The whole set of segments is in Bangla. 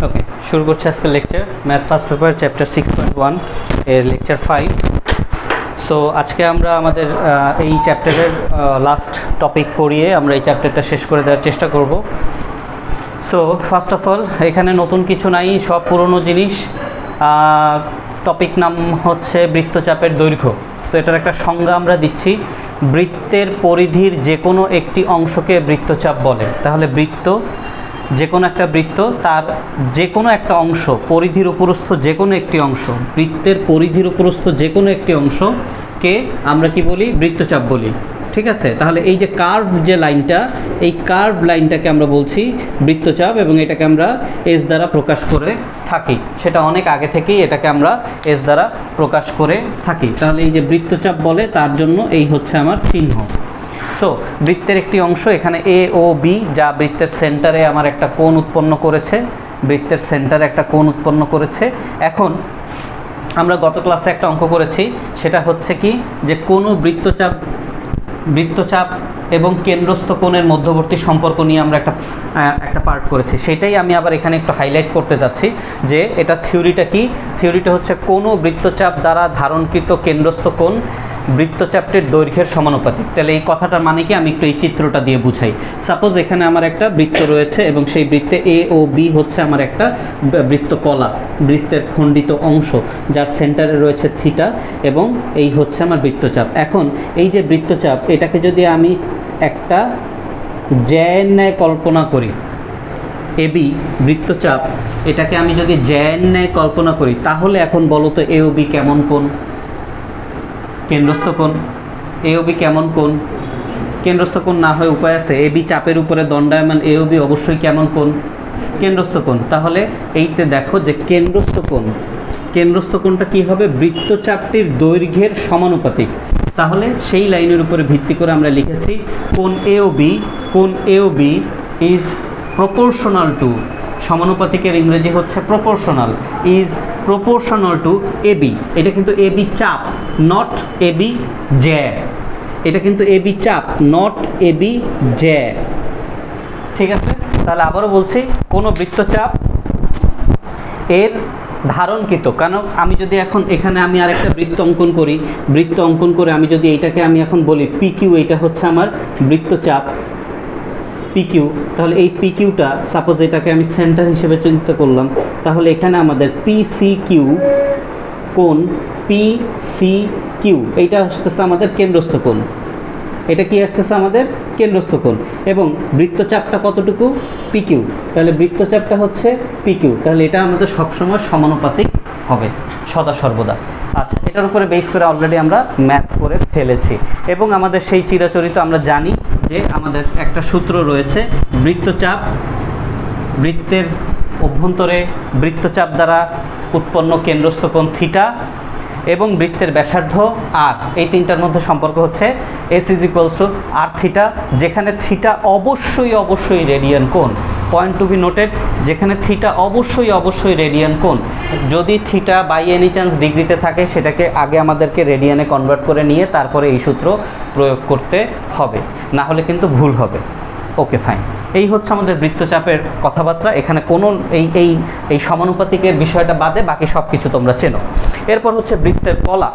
ওকে, শুরু করছি আজকের lecture math first paper chapter 6.1 এর লেকচার 5। সো আজকে আমরা আমাদের এই চ্যাপ্টারের লাস্ট টপিক পড়িয়ে আমরা এই চ্যাপ্টারটা শেষ করে দেওয়ার চেষ্টা করব। সো ফার্স্ট অফ অল এখানে নতুন কিছু নাই, সব পুরনো জিনিস। টপিক নাম হচ্ছে বৃত্তচাপের দৈর্ঘ্য। তো এটার একটা সংজ্ঞা আমরা দিচ্ছি, বৃত্তের পরিধির যে কোনো একটি অংশকে বৃত্তচাপ বলে। তাহলে বৃত্ত, যে কোনো একটা বৃত্ত, তার যে কোনো একটা অংশ, পরিধির উপরস্থ যে কোনো একটি অংশ, বৃত্তের পরিধির উপরস্থ যে কোনো একটি অংশকে আমরা কি বলি? বৃত্তচাপ বলি। ঠিক আছে? তাহলে এই যে কার্ভ যে লাইনটা, এই কার্ভ লাইনটাকে আমরা বলছি বৃত্তচাপ, এবং এটাকে আমরা এস দ্বারা প্রকাশ করে থাকি। সেটা অনেক আগে থেকেই এটাকে আমরা এস দ্বারা প্রকাশ করে থাকি। তাহলে এই যে বৃত্তচাপ বলে, তার জন্য এই হচ্ছে আমার চিহ্ন। সো বৃত্তের একটি অংশ, এখানে এ ও বি, যা বৃত্তের সেন্টারে আমার একটা কোণ উৎপন্ন করেছে, বৃত্তের সেন্টারে একটা কোণ উৎপন্ন করেছে। এখন আমরা গত ক্লাসে একটা অঙ্ক করেছি, সেটা হচ্ছে কি, যে কোনো বৃত্তচাপ এবং কেন্দ্রস্থ কোণের মধ্যবর্তী সম্পর্ক নিয়ে আমরা একটা পার্ট করেছি। সেটাই আমি আবার এখানে একটু হাইলাইট করতে যাচ্ছি, যে এটা থিওরিটা কি। থিওরিটা হচ্ছে কোনো বৃত্তচাপ দ্বারা ধারণকৃত কেন্দ্রস্থ কোণ বৃত্তচাপটির দৈর্ঘ্যের সমানুপাতিক। তাহলে এই কথাটার মানে কি, আমি একটু এই চিত্রটা দিয়ে বুঝাই। সাপোজ এখানে আমার একটা বৃত্ত রয়েছে, এবং সেই বৃত্তে এ ও বি হচ্ছে আমার একটা বৃত্তকলা, বৃত্তের খণ্ডিত অংশ, যার সেন্টারে রয়েছে থিটা, এবং এই হচ্ছে আমার বৃত্তচাপ। এখন এই যে বৃত্তচাপ, এটাকে যদি আমি একটা জ্যায়ের ন্যায় কল্পনা করি, এবি বৃত্তচাপ, এটাকে আমি যদি জ্যায়ের ন্যায় কল্পনা করি, তাহলে এখন বলো তো এ ও বি কেমন কোণ? কেন্দ্রস্থ কোণ। এ ও বি কেমন কোণ? কেন্দ্রস্থ কোণ না হয় উপায় আছে? এ বি চাপের উপরে দণ্ডায়মান, এ ও বি অবশ্যই কেমন কোণ? কেন্দ্রস্থ কোণ। তাহলে এইতে দেখো যে কেন্দ্রস্থ কোণটা কী হবে? বৃত্তচাপটির দৈর্ঘ্যের সমানুপাতিক। তাহলে সেই লাইনের উপরে ভিত্তি করে আমরা লিখেছি কোণ A O B is proportional to, সমানুপাতিকের ইংরেজি হচ্ছে proportional, is proportional to A B. এটা কিন্তু এ বি চাপ, নট এ বি জ্যা। এটা কিন্তু এ বি চাপ, নট এ বি জ্যা। ঠিক আছে? তাহলে আবারও বলছি, কোনো বৃত্তচাপ এর ধারণকৃত, কারণ আমি যদি এখন এখানে আমি আরেকটা বৃত্ত অঙ্কন করে আমি যদি এইটাকে আমি এখন বলি পি কিউ, এইটা হচ্ছে আমার বৃত্তচাপ পি কিউ। তাহলে এই পি কিউটা, সাপোজ এটাকে আমি সেন্টার হিসেবে চিন্তা করলাম, তাহলে এখানে আমাদের পি সি কিউ কোণ, পি সি কিউ, এইটা আসতেছে আমাদের কেন্দ্রস্থ কোণ। এটা কি আসতেছে? আমাদের কেন্দ্রস্থ কোণ। এবং বৃত্তচাপটা কতটুকু? P Q. তাহলে বৃত্তচাপটা হচ্ছে পি কিউ। তাহলে এটা আমাদের সবসময় সমানুপাতিক হবে, সদা সর্বদা। আচ্ছা, এটার উপরে বেস করে অলরেডি আমরা ম্যাথ করে ফেলেছি, এবং আমাদের সেই চিরাচরিত আমরা জানি যে আমাদের একটা সূত্র রয়েছে, বৃত্তের অভ্যন্তরে বৃত্তচাপ দ্বারা উৎপন্ন কেন্দ্রস্থ কোণ থিটা, এবং বৃত্তের ব্যাসার্ধ আর, এই তিনটার মধ্যে সম্পর্ক হচ্ছে S is equals to R theta, যেখানে থিটা অবশ্যই রেডিয়ান কোণ। পয়েন্ট টু বি নোটেড, যেখানে থিটা অবশ্যই রেডিয়ান কোণ। যদি থিটা বাই এনি চান্স ডিগ্রিতে থাকে, সেটাকে আগে আমাদেরকে রেডিয়ানে কনভার্ট করে নিয়ে তারপরে এই সূত্র প্রয়োগ করতে হবে, না হলে কিন্তু ভুল হবে। ওকে, ফাইন। এই হচ্ছে আমাদের বৃত্তচাপের কথাবার্তা। এখানে কোনো এই সমানুপাতিকের বিষয়টা বাদে বাকি সব কিছু তোমরা চেনো। এরপর হচ্ছে বৃত্তের কলা।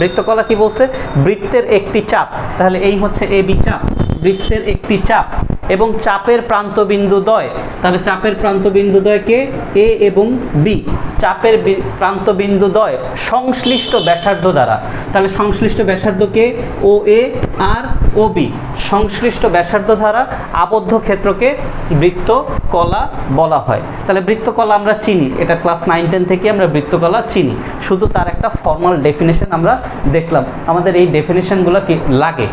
বৃত্তকলা কি বলছে? বৃত্তের একটি চাপ। তাহলে এই হচ্ছে এ বি চাপ, বৃত্তের একটি চাপ, এবং চাপের প্রান্তবিন্দুদ্বয়। তাহলে চাপের প্রান্তবিন্দুদ্বয়কে এ এবং বি, চাপের প্রান্তবিন্দুদ্বয় সংশ্লিষ্ট ব্যাসার্ধ দ্বারা। তাহলে সংশ্লিষ্ট ব্যাসার্ধকে ও এ আর ও বি, সংশ্লিষ্ট ব্যাসার্ধ দ্বারা আবদ্ধ ক্ষেত্রকে বৃত্তকলা বলা হয়। তাহলে বৃত্তকলা আমরা চিনি, এটা ক্লাস 9-10 থেকে আমরা বৃত্তকলা চিনি, শুধু তার একটা ফর্মাল ডেফিনেশন আমরা দেখলাম। আমাদের এই ডেফিনেশনগুলো কি লাগে?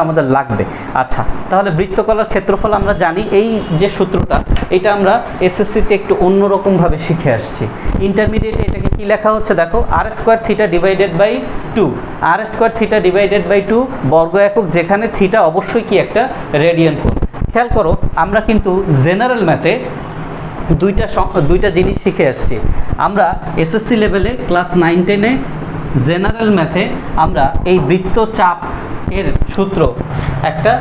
আমাদের লাগবে। আচ্ছা, তাহলে বৃত্তকলার ক্ষেত্রফল আমরা জানি, এই যে সূত্রটা, এটা আমরা এসএসসিতে একটু অন্যরকমভাবে শিখে আসছি। ইন্টারমিডিয়েটে এটাকে কি লেখা হচ্ছে দেখো, R square theta divided by 2, R square theta divided by 2 বর্গ একক, যেখানে থিটা অবশ্যই কি একটা রেডিয়ান কোণ। খেয়াল করো, আমরা কিন্তু জেনারেল ম্যাথে দুইটা জিনিস শিখে আসছি। আমরা এসএসসি লেভেলে ক্লাস 9-10-এ জেনারেল ম্যাথে আমরা এই বৃত্তচাপ এর সূত্র একটা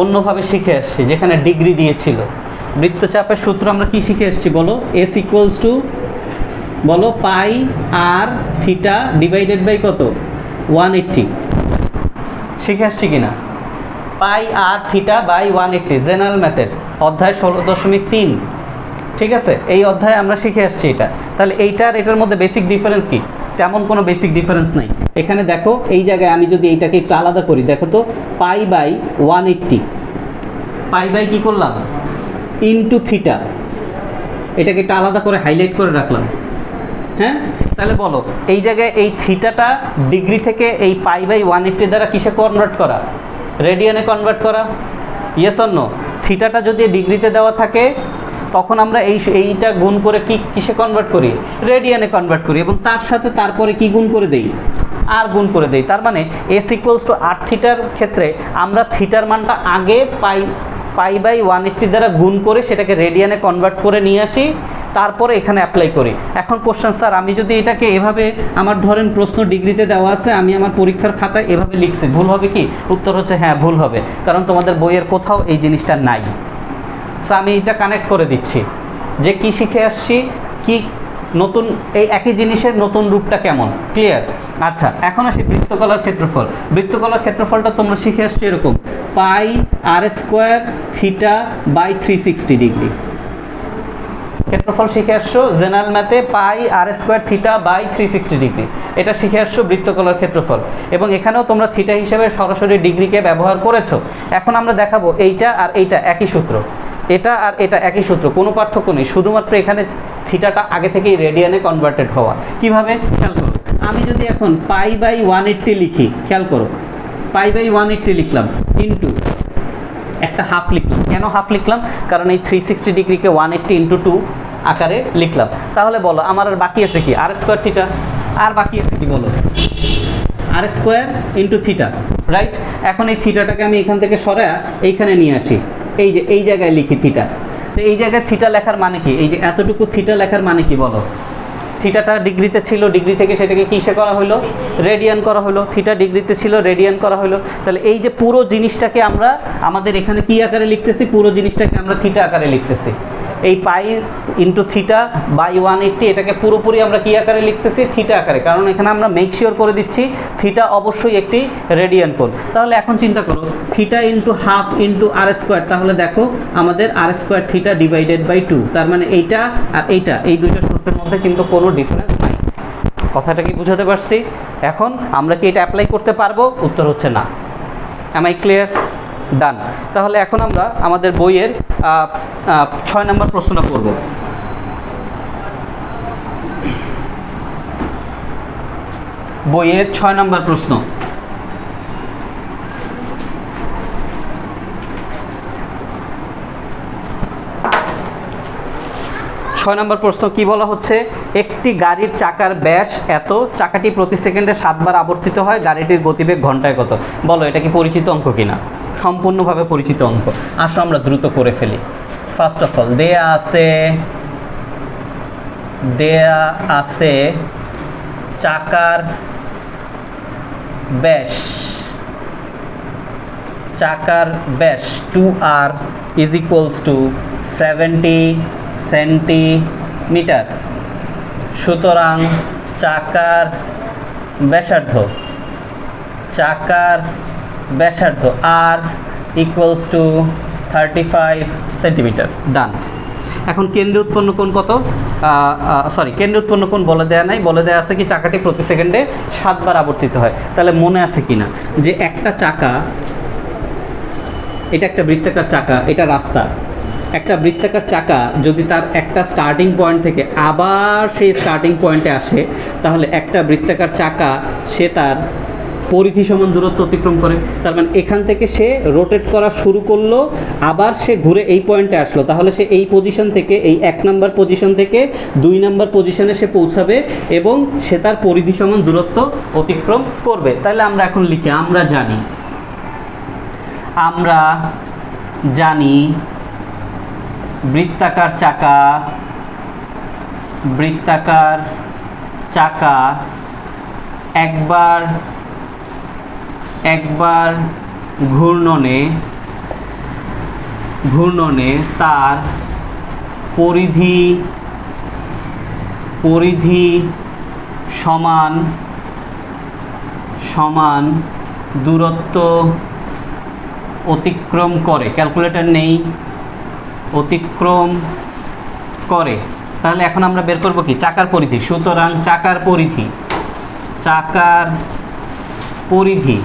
অন্যভাবে শিখে আসছি, যেখানে ডিগ্রি দিয়েছিল। বৃত্তচাপের সূত্র আমরা কি শিখে এসেছি বলো? এস ইকুয়ালস টু বলো পাই আর থিটা ডিভাইডেড বাই কত? 180 শিখে আসছি কিনা? পাই আর থিটা বাই 180 জেনারেল ম্যাথের অধ্যায় 16.3। ঠিক আছে, এই অধ্যায়ে আমরা শিখে আসছি এটা। তাহলে এইটার এটার মধ্যে বেসিক ডিফারেন্স কি? তেমন কোনো বেসিক ডিফারেন্স নাই। এখানে দেখো এই জায়গায় আমি যদি এইটাকে একটু আলাদা করি, দেখো তো পাই বাই 180, পাই বাই কী করলাম? ইনটু থিটা, এটাকে একটু আলাদা করে হাইলাইট করে রাখলাম। হ্যাঁ, তাহলে বলো এই জায়গায় এই থিটাটা ডিগ্রি থেকে এই পাই বাই 180 দ্বারা কিসে কনভার্ট করা? রেডিয়ানে কনভার্ট করা। Yes or no? থিটাটা যদি ডিগ্রিতে দেওয়া থাকে তখন আমরা এইটা গুণ করে কিসে কনভার্ট করি? রেডিয়ানে কনভার্ট করি, এবং তার সাথে তারপরে কি গুণ করে দেই? আর গুণ করে দেই। তার মানে এস ইকুয়ালস টু আর থিটার ক্ষেত্রে আমরা থিটার মানটা আগে পাই বাই 180 দ্বারা গুণ করে সেটাকে রেডিয়ানে কনভার্ট করে নিয়ে আসি, তারপরে এখানে অ্যাপ্লাই করি। এখন কোশ্চেন, স্যার আমি যদি এটাকে এভাবে, আমার ধরেন প্রশ্ন ডিগ্রিতে দেওয়া আছে, আমি আমার পরীক্ষার খাতায় এভাবে লিখছি, ভুল হবে কি? উত্তর হচ্ছে হ্যাঁ, ভুল হবে, কারণ তোমাদের বইয়ের কোথাও এই জিনিসটা নাই। সো আমি এটা কানেক্ট করে দিচ্ছি যে কি শিখে আসছি, কি নতুন, এই একই জিনিসের নতুন রূপটা কেমন। ক্লিয়ার? আচ্ছা, এখন আসি বৃত্তকলার ক্ষেত্রফল। বৃত্তকলার ক্ষেত্রফলটা তোমরা শিখে আসছো এরকম, পাই আর স্কোয়ার থিটা বাই 360 ডিগ্রি। ক্ষেত্রফল শিখে আসছো জেনারেল ম্যাথে, পাই আর স্কোয়ার থিটা বাই 360 ডিগ্রি। এটা শিখে আসছো বৃত্তকলার ক্ষেত্রফল, এবং এখানেও তোমরা থিটা হিসেবে সরাসরি ডিগ্রিকে ব্যবহার করেছো। এখন আমরা দেখাবো এইটা আর এইটা একই সূত্র, এটা আর এটা একই সূত্র, কোনো পার্থক্য নেই, শুধুমাত্র এখানে থিটাটা আগে থেকেই রেডিয়ানে কনভার্টেড হওয়া। কিভাবে? খেয়াল করো, আমি যদি এখন পাই বাই 180 লিখি, খেয়াল করো, পাই বাই 180 লিখলাম, ইন্টু একটা হাফ লিখলাম। কেন হাফ লিখলাম? কারণ এই 360 ডিগ্রিকে 180 ইন্টু 2 আকারে লিখলাম। তাহলে বলো আমার আর বাকি আছে কি? আর স্কোয়ার থিটা। আর বাকি আছে কি বলো? আর স্কোয়ার ইন্টু থিটা, রাইট? এখন এই থিটাটাকে আমি এখান থেকে সরায়া এইখানে নিয়ে আসি, এই যে এই জায়গায় লিখি থিটা। তো এই জায়গায় থিটা লেখার মানে কি? এই যে এতটুকু থিটা লেখার মানে কি বলো? থিটাটা ডিগ্রিতে ছিল, ডিগ্রি থেকে সেটাকে কিসে করা হলো? রেডিয়ান করা হলো। থিটা ডিগ্রিতে ছিল, রেডিয়ান করা হলো। তাহলে এই যে পুরো জিনিসটাকে আমরা আমাদের এখানে কি আকারে লিখতেছি? পুরো জিনিসটাকে আমরা থিটা আকারে লিখতেছি। এই পাই ইন্টু থিটা বাই 180, এটাকে পুরোপুরি আমরা কি আকারে লিখতেছি? থিটা আকারে, কারণ এখানে আমরা মেক শিওর করে দিচ্ছি থিটা অবশ্যই একটি রেডিয়ান কোণ। তাহলে এখন চিন্তা করো, থিটা ইন্টু হাফ ইন্টু আর স্কোয়ার, তাহলে দেখো আমাদের আর স্কোয়ার থিটা ডিভাইডেড বাই 2। তার মানে এইটা আর এইটা, এই দুইটা সূত্রের মধ্যে কিন্তু কোনো ডিফারেন্স নাই। কথাটা কি বুঝাতে পারছি? এখন আমরা কি এটা অ্যাপ্লাই করতে পারবো? উত্তর হচ্ছে না। Am I clear? ডান। তাহলে এখন আমরা আমাদের বইয়ের 6 নম্বর প্রশ্নটা করব। বইয়ের 6 নম্বর প্রশ্ন। ছয় নম্বর প্রশ্ন কি বলা হচ্ছে? একটি গাড়ির চাকার ব্যাস এত, চাকাটি প্রতি সেকেন্ডে 7 বার আবর্তিত হয়, গাড়িটির গতিবেগ ঘন্টায় কত? বলো এটা কি পরিচিত অঙ্ক কিনা? সম্পূর্ণভাবে পরিচিত অঙ্ক। আসো আমরা দ্রুত করে ফেলি। ফার্স্ট অফ অল দেয়া আছে চাকার ব্যাস 2r is equals two 70 centimetre. সুতরাং চাকার ব্যাসার্ধ r ইকুয়ালস টু 35 সেন্টিমিটার। ডান। এখন কেন্দ্রীয় উৎপন্ন কোণ কত? কেন্দ্রীয় উৎপন্ন কোণ বলে দেওয়া নাই, বলে দেওয়া আছে কি চাকাটি প্রতি সেকেন্ডে 7 বার আবর্তিত হয়। তাহলে মনে আছে কিনা যে একটা চাকা, এটা একটা বৃত্তাকার চাকা, এটা রাস্তা। একটা বৃত্তাকার চাকা যদি তার একটা স্টার্টিং পয়েন্ট থেকে আবার সেই স্টার্টিং পয়েন্টে আসে, তাহলে একটা বৃত্তাকার চাকা সে তার পরিধি সমান দূরত্ব অতিক্রম করে। তার মানে এখান থেকে সে রোটেট করা শুরু করলো, আবার সে ঘুরে এই পয়েন্টে আসলো, তাহলে সে এই পজিশন থেকে, এই 1 নম্বর পজিশন থেকে 2 নম্বর পজিশনে সে পৌঁছাবে এবং সে তার পরিধি সমান দূরত্ব অতিক্রম করবে। তাহলে আমরা এখন লিখি, আমরা জানি বৃত্তাকার চাকা একবার ঘূর্ণনে তার পরিধি সমান সমান দূরত্ব অতিক্রম করে, ক্যালকুলেটর নেই, অতিক্রম করে। তাহলে এখন আমরা বের করব কি চাকার পরিধি। সুতরাং চাকার পরিধি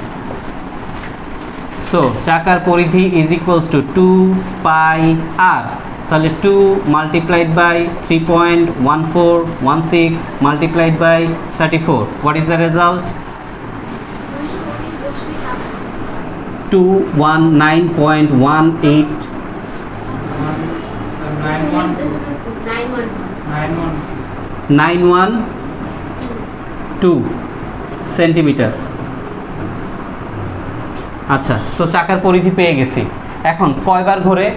সো চাকার পরিধি ইজ ইকুয়ালস টু 2πr। তাহলে 2 multiplied by 3.1416 multiplied by 34, what is the result? 219.18 912 centimetre. আচ্ছা, সো চাকার পরিধি পেয়ে গেছি। এখন কয়বার ঘোরে?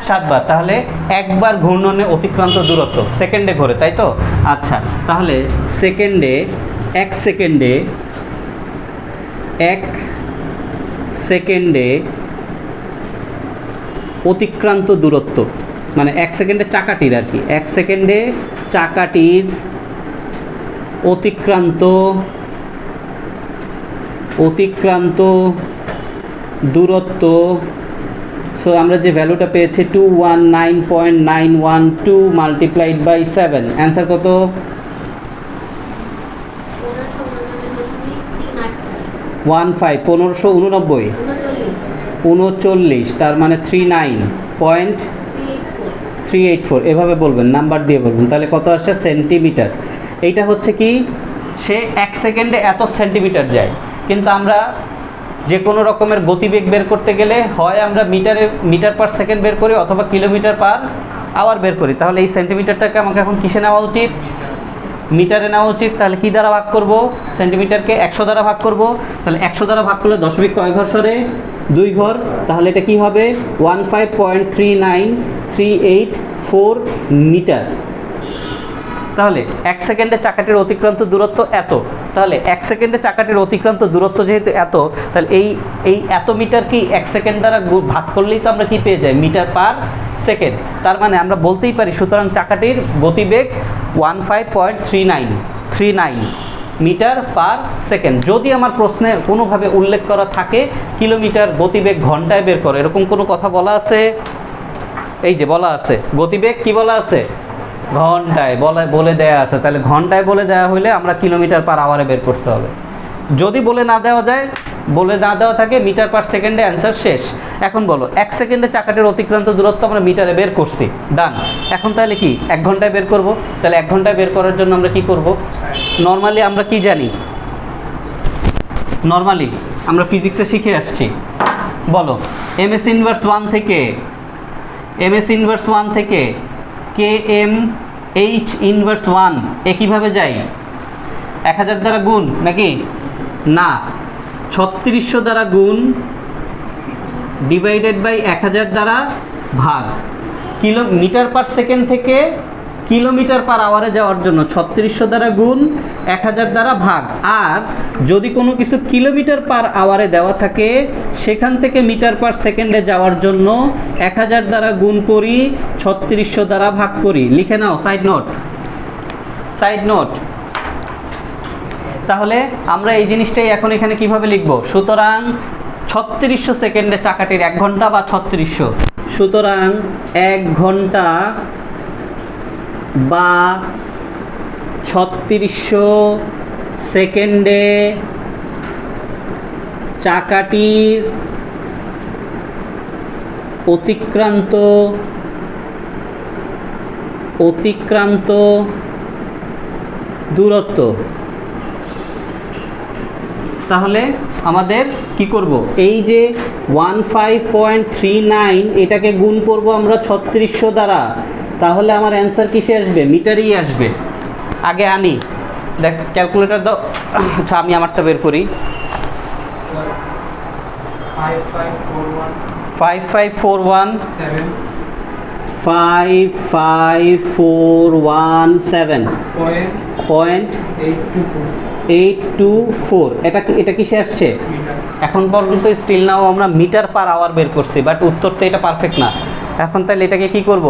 7 বার। তাহলে একবার ঘূর্ণনে অতিক্রান্ত দূরত্ব সেকেন্ডে ঘোরে, তাই তো? আচ্ছা, তাহলে এক সেকেন্ডে অতিক্রান্ত দূরত্ব, মানে 1 সেকেন্ডে চাকাটির আর কি, 1 সেকেন্ডে চাকাটির অতিক্রান্ত দূরত্ব। সো আমরা যে ভ্যালুটা পেয়েছি 219.912 মাল্টিপ্লাইড বাই 7, অ্যান্সার কত? 1539, তার মানে 39.384 এভাবে বলবেন, নাম্বার দিয়ে বলবেন। তাহলে কত আসছে? সেন্টিমিটার। এইটা হচ্ছে কি, সে 1 সেকেন্ডে এত সেন্টিমিটার যায়, কিন্তু আমরা যে কোনো রকমের গতিবেগ বের করতে গেলে হয় আমরা মিটার পার সেকেন্ড বের করি অথবা কিলোমিটার পার আওয়ার বের করি। তাহলে এই সেন্টিমিটারটাকে আমাকে এখন কিসে নেওয়া উচিত? মিটারে নেওয়া উচিত। তাহলে কি দ্বারা ভাগ করব? সেন্টিমিটারকে 100 দ্বারা ভাগ করব। তাহলে 100 দ্বারা ভাগ করলে দশমিক কয় ঘর সরে? 2 ঘর। তাহলে এটা কি হবে? 15.39384 মিটার। তাহলে 1 সেকেন্ডে চাকাটির অতিক্রান্ত দূরত্ব এত। তাহলে 1 সেকেন্ডে চাকাটির অতিক্রান্ত দূরত্ব যেহেতু এত, তাহলে এই এত মিটার কি 1 সেকেন্ড দ্বারা ভাগ করলেই তো আমরা কি পেয়ে যাই? Metre per second. তার মানে আমরা বলতেই পারি সুতরাং চাকাটির গতিবেগ 15.39 মিটার পার সেকেন্ড। যদি আমার প্রশ্নে কোনোভাবে উল্লেখ করা থাকে কিলোমিটার গতিবেগ ঘন্টায় বের করো, এরকম কোনো কথা বলা আছে? এই যে বলা আছে, গতিবেগ কি বলা আছে? ঘন্টায় বলে দেয়া আছে। তাহলে ঘন্টায় বলে দেওয়া হলে আমরা কিলোমিটার পার আওয়ারে বের করতে হবে। যদি বলে না দেওয়া থাকে মিটার পার সেকেন্ডে, অ্যান্সার শেষ। এখন বলো 1 সেকেন্ডে চাকাটির অতিক্রান্ত দূরত্ব আমরা মিটারে বের করছি, ডান। এখন তাহলে কি 1 ঘন্টায় বের করব? তাহলে 1 ঘন্টায় বের করার জন্য আমরা কি করব? নর্মালি আমরা কি জানি? নর্মালি আমরা ফিজিক্সে শিখে আসছি, বলো এমএস ইনভার্স 1 থেকে km h ইনভার্স 1 একইভাবে যাই 1000 দ্বারা গুণ নাকি না? 3600 দ্বারা গুণ ডিভাইডেড বাই 1000 দ্বারা ভাগ। কিলোমিটার পার সেকেন্ড থেকে কিলোমিটার পার আওয়ারে যাওয়ার জন্য 3600 দ্বারা গুণ 1000 দ্বারা ভাগ। আর যদি কোনো কিছু কিলোমিটার পার আওয়ারে দেওয়া থাকে সেখান থেকে মিটার পার সেকেন্ডে যাওয়ার জন্য 1000 দ্বারা গুণ করি, 3600 দ্বারা ভাগ করি। লিখে নাও, সাইড নোট। তাহলে আমরা এই জিনিসটাই এখন এখানে কিভাবে লিখব? সুতরাং 3600 সেকেন্ডে চাকাটির 1 ঘন্টা বা 3600, সুতরাং 1 ঘন্টা বা 3600 সেকেন্ডে চাকাটির অতিক্রান্ত দূরত্ব। তাহলে আমাদের কি করব? এই যে 15.39 এটাকে গুণ করব আমরা 3600 দ্বারা, তাহলে আমার অ্যান্সার কিসে আসবে? মিটারেই আসবে। আগে আনি, দেখ ক্যালকুলেটর দাও। আচ্ছা, আমি আমারটা বের করি। 55417.824। এটা কিসে আসছে? এখন পর্যন্ত স্টিল নাও আমরা মিটার পার আওয়ার বের করছি, বাট উত্তরটা এটা পারফেক্ট না। এখন তাহলে এটাকে কি করব?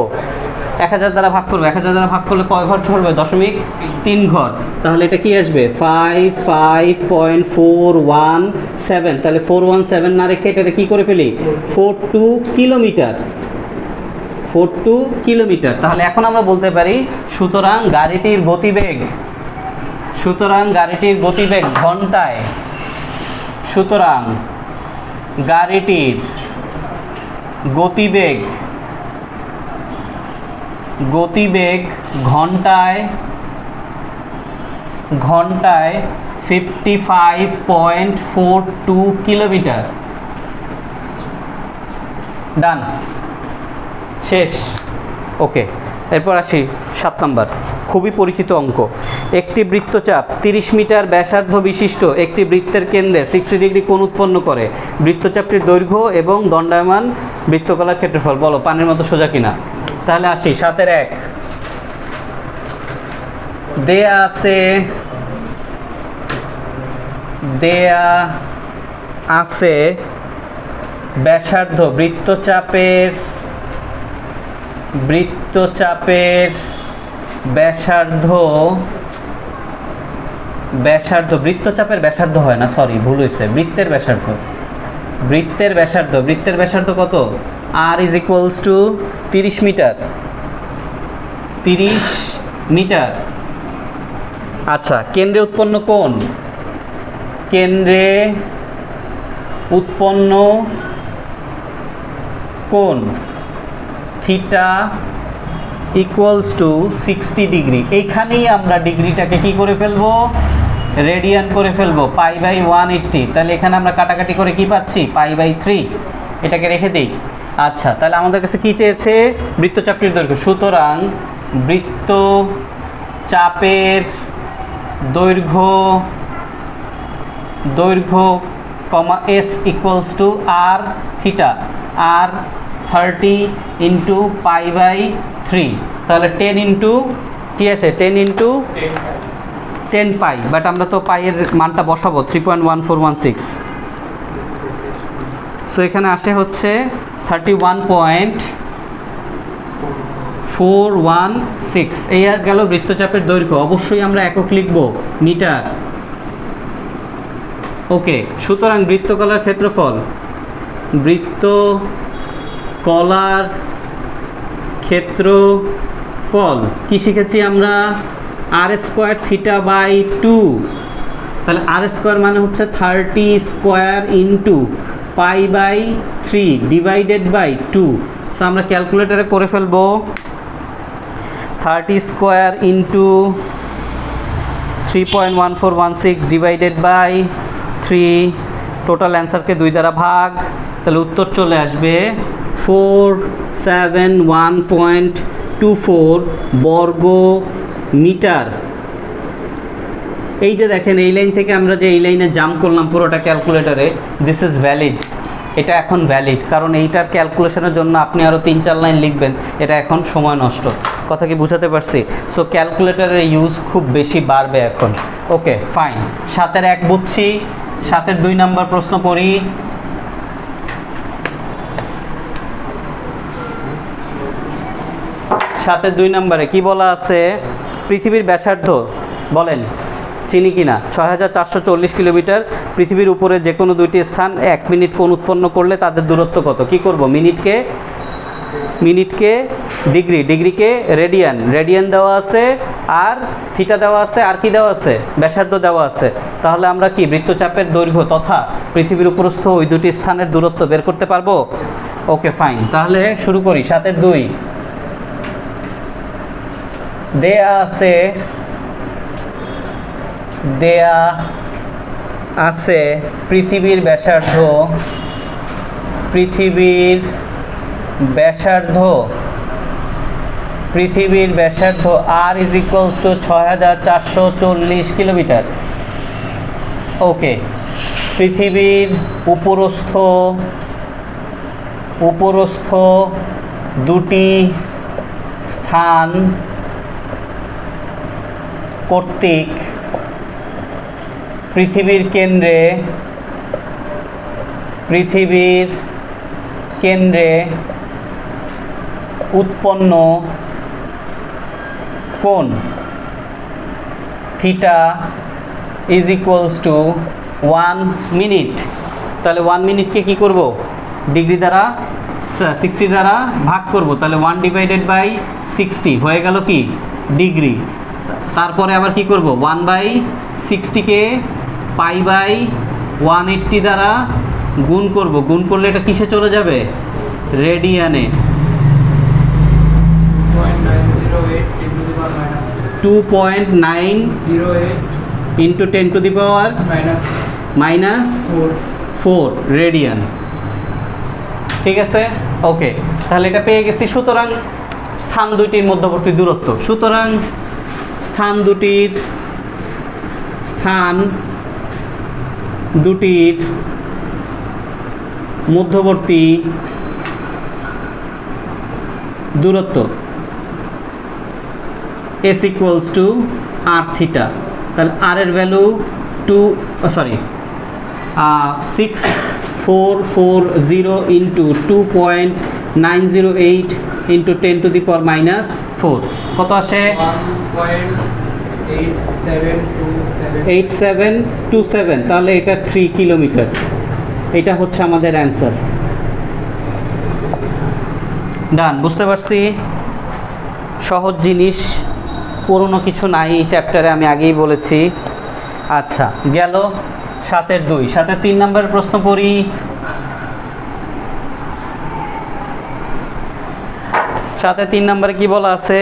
1000 দ্বারা ভাগ করবো, 1000 দ্বারা ভাগ করলে কয় ঘর চলবে? 0.3 ঘর। তাহলে এটা কি আসবে? 55.417। তাহলে 417 না রেখে এটা কি করে ফেলি? 42 কিলোমিটার। 42 কিলোমিটার। তাহলে এখন আমরা বলতে পারি সুতরাং গাড়িটির গতিবেগ ঘন্টায়, সুতরাং গাড়িটির গতিবেগ ঘন্টায় 55.42 কিলোমিটার। ডান, শেষ। ওকে, এরপর আসি 7 নম্বর, খুবই পরিচিত অঙ্ক। একটি বৃত্তচাপ 30 মিটার ব্যাসার্ধ বিশিষ্ট একটি বৃত্তের কেন্দ্রে 60 ডিগ্রি কোণ উৎপন্ন করে। বৃত্তচাপটির দৈর্ঘ্য এবং দণ্ডায়মান বৃত্তকলার ক্ষেত্রফল বলো পানির মতো সোজা কিনা। তাহলে আসি 7-এর 1। দেয়া আছে ব্যাসার্ধ বৃত্তচাপের ব্যাসার্ধ বৃত্তচাপের ব্যাসার্ধ হয় না, সরি ভুল হয়েছে, বৃত্তের ব্যাসার্ধ কত? r is equals to 30 metre. আচ্ছা, কেন্দ্রে উৎপন্ন কোণ থিটা ইকুয়ালস টু 60 ডিগ্রি। এইখানেই আমরা ডিগ্রিটাকে কি করে ফেলবো? রেডিয়ান করে ফেলবো, π/180। তাহলে এখানে আমরা কাটাকাটি করে কি পাচ্ছি? π/3। এটাকে রেখে দিই। আচ্ছা, তাহলে আমাদের কাছে কি চেয়েছে? বৃত্তচাপটির দৈর্ঘ্য। সুতরাং বৃত্তচাপের দৈর্ঘ্য s equals to r theta, r 30 into π/3। তাহলে 10 ইন্টু কি আসে? 10 ইন্টু 10 পাই, বাট আমরা তো পাইয়ের মানটা বসাবো 3.1416। সো এখানে আসে হচ্ছে 31.416। এই গেল বৃত্তচাপের দৈর্ঘ্য। অবশ্যই আমরা একক লিখব, মিটার। ওকে, সুতরাং বৃত্তকলার ক্ষেত্রফল কি শিখেছি আমরা? r² θ/2। তাহলে r² মানে হচ্ছে 30 square into π/3 divided by 2। So আমরা ক্যালকুলেটারে করে ফেলবো 30 square into 3.1416 divided by 3। Total অ্যান্সারকে 2 দ্বারা ভাগ। তাহলে উত্তর চলে আসবে 471.24 বর্গ মিটার। এই যে দেখেন, এই লাইন থেকে আমরা যে এই লাইনে জাম্প করলাম পুরোটা ক্যালকুলেটারে, দিস ইজ ভ্যালিড। এটা এখন ভ্যালিড, কারণ এইটার ক্যালকুলেশনের জন্য আপনি আরও 3-4 লাইন লিখবেন, এটা এখন সময় নষ্ট। কথা কি বুঝাতে পারছি? সো ক্যালকুলেটারের ইউজ খুব বেশি বাড়বে এখন। ওকে, ফাইন। 7-এর 1 বুঝছি। 7-এর 2 নম্বর প্রশ্ন পড়ি। 7-এর 2 নম্বরে কি বলা আছে? পৃথিবীর ব্যাসার্ধ বলেন, চিনি কিনা? 6440 কিলোমিটার। পৃথিবীর উপরে যে কোনো 2টি স্থান 1 মিনিট কোণ উৎপন্ন করলে তাদের দূরত্ব কত? কি করব? মিনিটকে ডিগ্রি, ডিগ্রিকে রেডিয়ান দেওয়া আছে, আর থিটা দেওয়া আছে, আর কি দেওয়া আছে? ব্যাসার্ধ দেওয়া আছে। তাহলে আমরা কি বৃত্তচাপের দৈর্ঘ্য তথা পৃথিবীর উপরস্থ ওই 2টি স্থানের দূরত্ব বের করতে পারবো? ওকে, ফাইন। তাহলে শুরু করি। 7-এর 2 দেয়া আছে পৃথিবীর ব্যাসার্ধ r is equals to 6440 kilometre. Okay, পৃথিবীর উপরস্থ 2টি স্থান কর্তৃক পৃথিবীর কেন্দ্রে উৎপন্ন কোণ theta is equals to 1 minute. তাহলে 1 মিনিটকে কি করব, ডিগ্রি দ্বারা 60 দ্বারা ভাগ করব, তাহলে 1/60 হয়ে গেল কি ডিগ্রি। তারপরে আবার কি করব, 1/60কে π/180 দ্বারা গুণ করব, গুণ করলে এটা কিসে চলে যাবে, রেডিয়ানে। 2.908 ইন্টু 10⁻⁻4 রেডিয়ান। ঠিক আছে, ওকে, তাহলে এটা পেয়ে গেছি। সুতরাং স্থান দুইটির মধ্যবর্তী দূরত্ব, সুতরাং স্থান দুটির মধ্যবর্তী দূরত্ব S equals to r theta. তাহলে r এর ভ্যালু 6440 ইন্টু 2.908 ইন্টু 10⁻⁻4 কত আসে, 8727। তাহলে এটা 3 কিলোমিটার। এটা হচ্ছে আমাদের অ্যান্সার। ডান, বুঝতে পারছি, সহজ জিনিস, পুরনো কিছু নাই এই চ্যাপ্টারে, আমি আগেই বলেছি। আচ্ছা, গেল 7-এর 2। 7-এর 3 নম্বরের প্রশ্ন পড়ি। 7-এর 3 নম্বরে কি বলা আছে,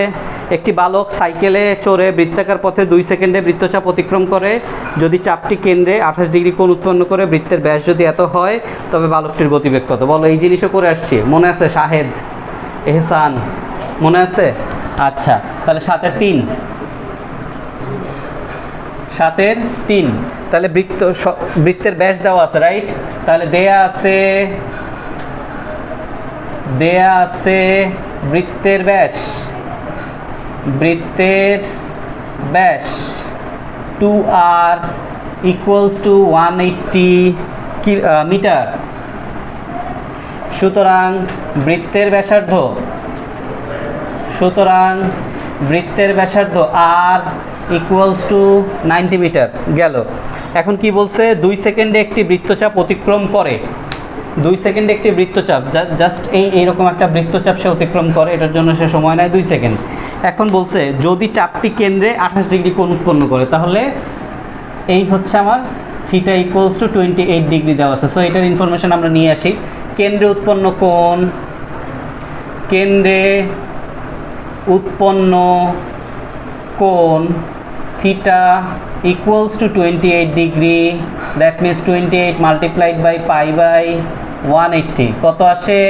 একটি বালক সাইকেলে চড়ে বৃত্তাকার পথে 2 সেকেন্ডে বৃত্তচাপ অতিক্রম করে। যদি চাপটি কেন্দ্রে 28 ডিগ্রি কোণ উৎপন্ন করে, বৃত্তের ব্যাস যদি এত হয়, তবে বালকটির গতিবেগ কত। বলো, এই জিনিসও করে আসছি, মনে আছে? শাহেদ, এহসান, মনে আছে? আচ্ছা, তাহলে 7-এর 3। 7-এর 3, তাহলে বৃত্তের ব্যাস দেওয়া আছে, রাইট? তাহলে দেয়া আছে বৃত্তের ব্যাস 2r ইকুয়ালস টু 180 মিটার। সুতরাং বৃত্তের ব্যাসার্ধ r ইকুয়ালস টু 90 মিটার গেল। এখন কি বলছে, 2 সেকেন্ডে একটি বৃত্তচাপ অতিক্রম করে। 2 সেকেন্ডে একটি বৃত্তচাপ, জাস্ট এইরকম একটা বৃত্তচাপ সে অতিক্রম করে, এটার জন্য সে সময় নেয় 2 সেকেন্ড। এখন বলছে যদি চাপটি কেন্দ্রে 28 ডিগ্রি কোণ উৎপন্ন করে, তাহলে এই হচ্ছে আমার থিটা ইকুয়ালস টু 28 ডিগ্রি দেওয়া আছে। সো এটার ইনফরমেশন আমরা নিয়ে আসি। কেন্দ্রে উৎপন্ন কোণ theta equals to 28 degree, that means 28 multiplied by π/180 কত আসে,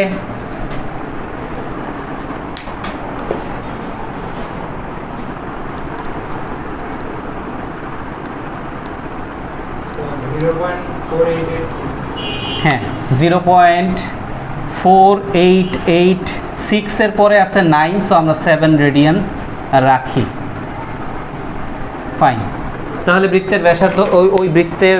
0.4886 এর পরে আছে 9, সো আমরা 7 রেডিয়ান রাখি। ফাইন, তাহলে বৃত্তের ব্যাসার্ধ, ওই বৃত্তের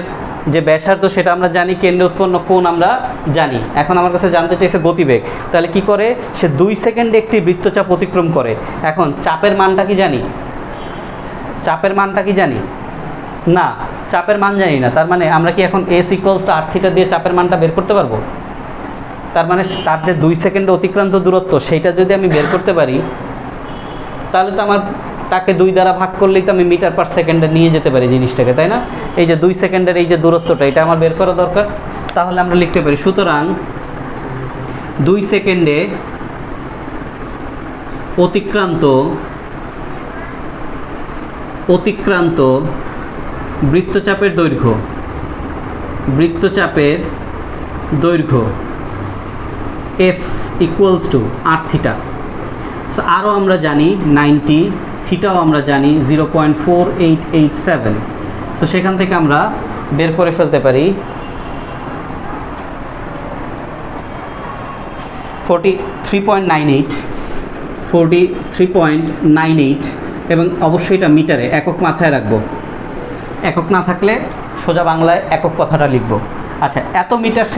যে ব্যাসার্ধ সেটা আমরা জানি, কেন্দ্রে উৎপন্ন কোণ আমরা জানি। এখন আমার কাছে জানতে চাইছে গতিবেগ। তাহলে কি করে, সে 2 সেকেন্ডে একটি বৃত্তচাপ অতিক্রম করে। এখন চাপের মানটা কি জানি? না, চাপের মান জানি না। তার মানে আমরা কি এখন S equals to r theta দিয়ে চাপের মানটা বের করতে পারবো? তার মানে তার যে 2 সেকেন্ডে অতিক্রান্ত দূরত্ব, সেইটা যদি আমি বের করতে পারি, তাহলে তো আমার তাকে 2 দ্বারা ভাগ করলেই তো আমি মিটার পার সেকেন্ডে নিয়ে যেতে পারি জিনিসটাকে, তাই না? এই যে 2 সেকেন্ডের এই যে দূরত্বটা, এটা আমার বের করা দরকার। তাহলে আমরা লিখতে পারি, সুতরাং 2 সেকেন্ডে অতিক্রান্ত বৃত্তচাপের দৈর্ঘ্য S equals to r theta. So আরও আমরা জানি 90, থিটাও আমরা জানি 0.4887। সো সেখান থেকে আমরা বের করে ফেলতে পারি 43.98 এবং অবশ্যই এটা মিটারে, একক মাথায় রাখবো। একক না থাকলে সোজা বাংলায় একক কথাটা লিখব। আচ্ছা, এত মিটার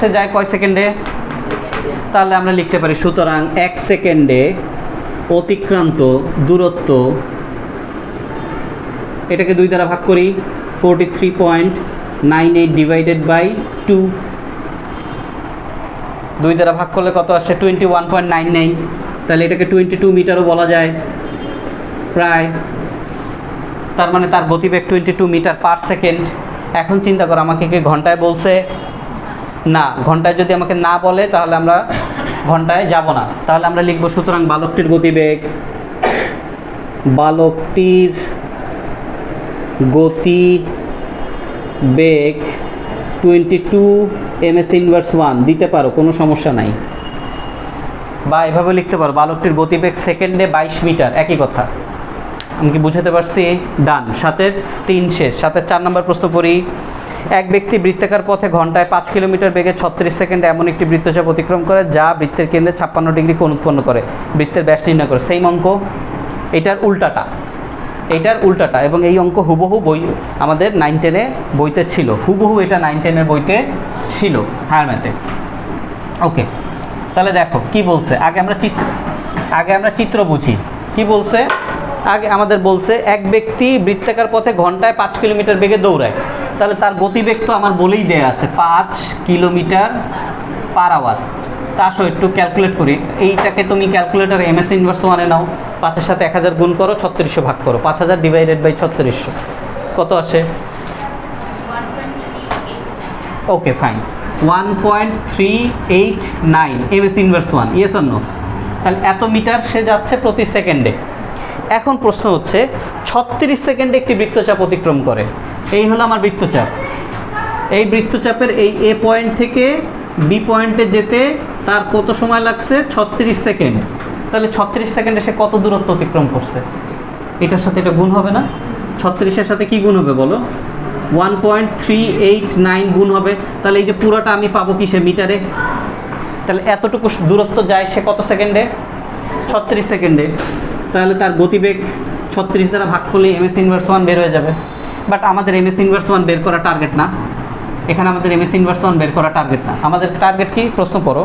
সে যায় কয় সেকেন্ডে? তাহলে আমরা লিখতে পারি, সুতরাং 1 সেকেন্ডে অতিক্রান্ত দূরত্ব, এটাকে 2 দ্বারা ভাগ করি, 43.98 ডিভাইডেড বাই 2, 2 দ্বারা ভাগ করলে কত আসে? 21.99। তাহলে এটাকে 22 মিটারও বলা যায় প্রায়। তার মানে তার গতিবেগ 22 মিটার পার সেকেন্ড। এখন চিন্তা করো, আমাকে কি ঘন্টায় বলছে? না, ঘন্টায় যদি আমাকে না বলে তাহলে আমরা ঘন্টায় যাব না। তাহলে আমরা লিখব, সুতরাং বালকটির গতিবেগ, বালকটির গতিবেগ 22 ms ইনভার্স 1 দিতে পারো, কোনো সমস্যা নাই। বা এভাবে লিখতে পারো, বালকটির গতিবেগ সেকেন্ডে 22 মিটার, একই কথা। আমি কি বুঝাতে পারছি? ডান। 7-এর 3 শেষ। 7-এর 4 নম্বর প্রশ্ন পড়ি। এক ব্যক্তি বৃত্তাকার পথে ঘন্টায় 5 কিলোমিটার বেগে 36 সেকেন্ডে এমন একটি বৃত্তচাপ অতিক্রম করে যা বৃত্তের কেন্দ্রে 56 ডিগ্রি কোণ উৎপন্ন করে। বৃত্তের ব্যাস নির্ণয় করে। সেম অঙ্ক, এটার উল্টাটা, এবং এই অঙ্ক হুবহু বই আমাদের 9-10-এ বইতে ছিল, হুবহু এটা 9-10-এর বইতে ছিল, হায়ার ম্যাথে। ওকে, তাহলে দেখো কি বলছে। আগে আমরা চিত্র বুঝি। কি বলছে? আগে আমাদের বলছে এক ব্যক্তি বৃত্তাকার পথে ঘন্টায় 5 কিলোমিটার বেগে দৌড়ায়। তাহলে তার গতিবেগ তো আমার বলেই দেয়া আছে, 5 কিলোমিটার পার আওয়ার। তা আসো একটু ক্যালকুলেট করি। এইটাকে তুমি ক্যালকুলেটার ms ইনভার্স 1-এ নাও, 5-এর সাথে 1000 গুণ করো, 3600 ভাগ করো, 5000 ডিভাইডেড বাই 3600 কত আসে? Okay fine, 1.389 ms inverse 1। Yes or no? তাহলে এত মিটার সে যাচ্ছে প্রতি সেকেন্ডে। এখন প্রশ্ন হচ্ছে 36 সেকেন্ডে একটি বৃত্তচাপ অতিক্রম করে। এই হলো আমার বৃত্তচাপ। এই বৃত্তচাপের এই এ পয়েন্ট থেকে বি পয়েন্টে যেতে তার কত সময় লাগছে? 36 সেকেন্ড। তাহলে 36 সেকেন্ডে সে কত দূরত্ব অতিক্রম করছে? এটার সাথে এটা গুণ হবে না? 36-এর সাথে কি গুণ হবে বলো? 1.389 গুণ হবে। তাহলে এই যে পুরোটা আমি পাবো কিসে? মিটারে। তাহলে এতটুকু দূরত্ব যায় সে কত সেকেন্ডে? 36 সেকেন্ডে। তাহলে তার গতিবেগ 36 দ্বারা ভাগ করলে ms ইনভার্স 1 বের হয়ে যাবে। বাট আমাদের ms ইনভার্স 1 বের করা টার্গেট না। এখানে আমাদের ms ইনভার্স 1 বের করা টার্গেট না। আমাদের টার্গেট কি? প্রশ্ন পড়ো।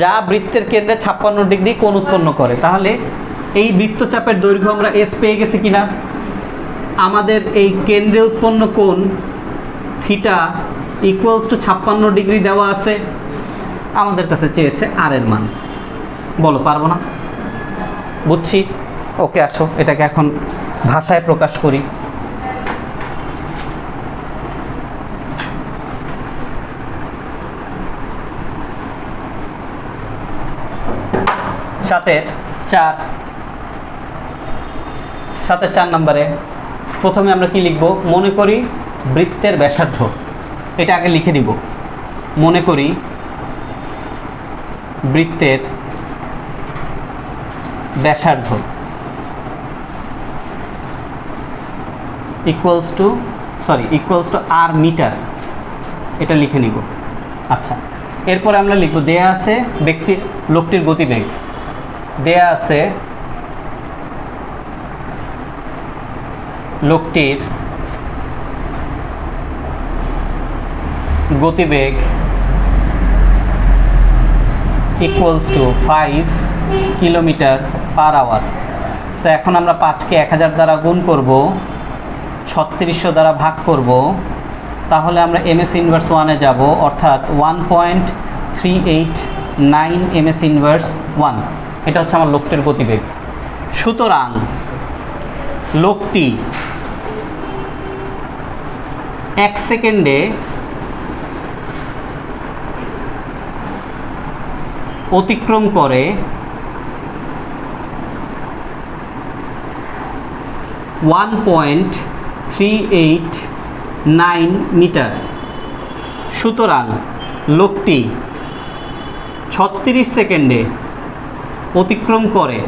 যা বৃত্তের কেন্দ্রে 56 ডিগ্রি কোণ উৎপন্ন করে। তাহলে এই বৃত্তচাপের দৈর্ঘ্য আমরা s পেয়ে গেছি কিনা? আমাদের এই কেন্দ্রে উৎপন্ন কোণ থিটা ইকুয়ালস টু 56 ডিগ্রি দেওয়া আছে। আমাদের কাছে চেয়েছে r এর মান। বলো, পারবো না? বুঝছি। ওকে, আসো এটাকে এখন ভাষায় প্রকাশ করি। সাতের 4 নম্বরে প্রথমে আমরা কি লিখব? মনে করি বৃত্তের ব্যাসার্ধ। এটা আগে লিখে দিব। মনে করি বৃত্তের ব্যাসার্ধ ইকুয়ালস টু r মিটার। এটা লিখে নিব। আচ্ছা, এরপরে আমরা লিখব, দেয়া আছে লোকটির গতিবেগ। দেয়া আছে লোকটির গতিবেগ equals to 5 kilometre per hour. So এখন আমরা 5-কে 1000 দ্বারা গুণ করব, 3600 দ্বারা ভাগ করব, তাহলে আমরা ms ইনভার্স 1-এ যাব, অর্থাৎ 1.389 ms ইনভার্স 1। এটা হচ্ছে আমার লোকটির গতিবেগ। সুতরাং লোকটি 1 সেকেন্ডে অতিক্রম করে 1.389 মিটার। সুতরাং লোকটি 36 সেকেন্ডে অতিক্রম করে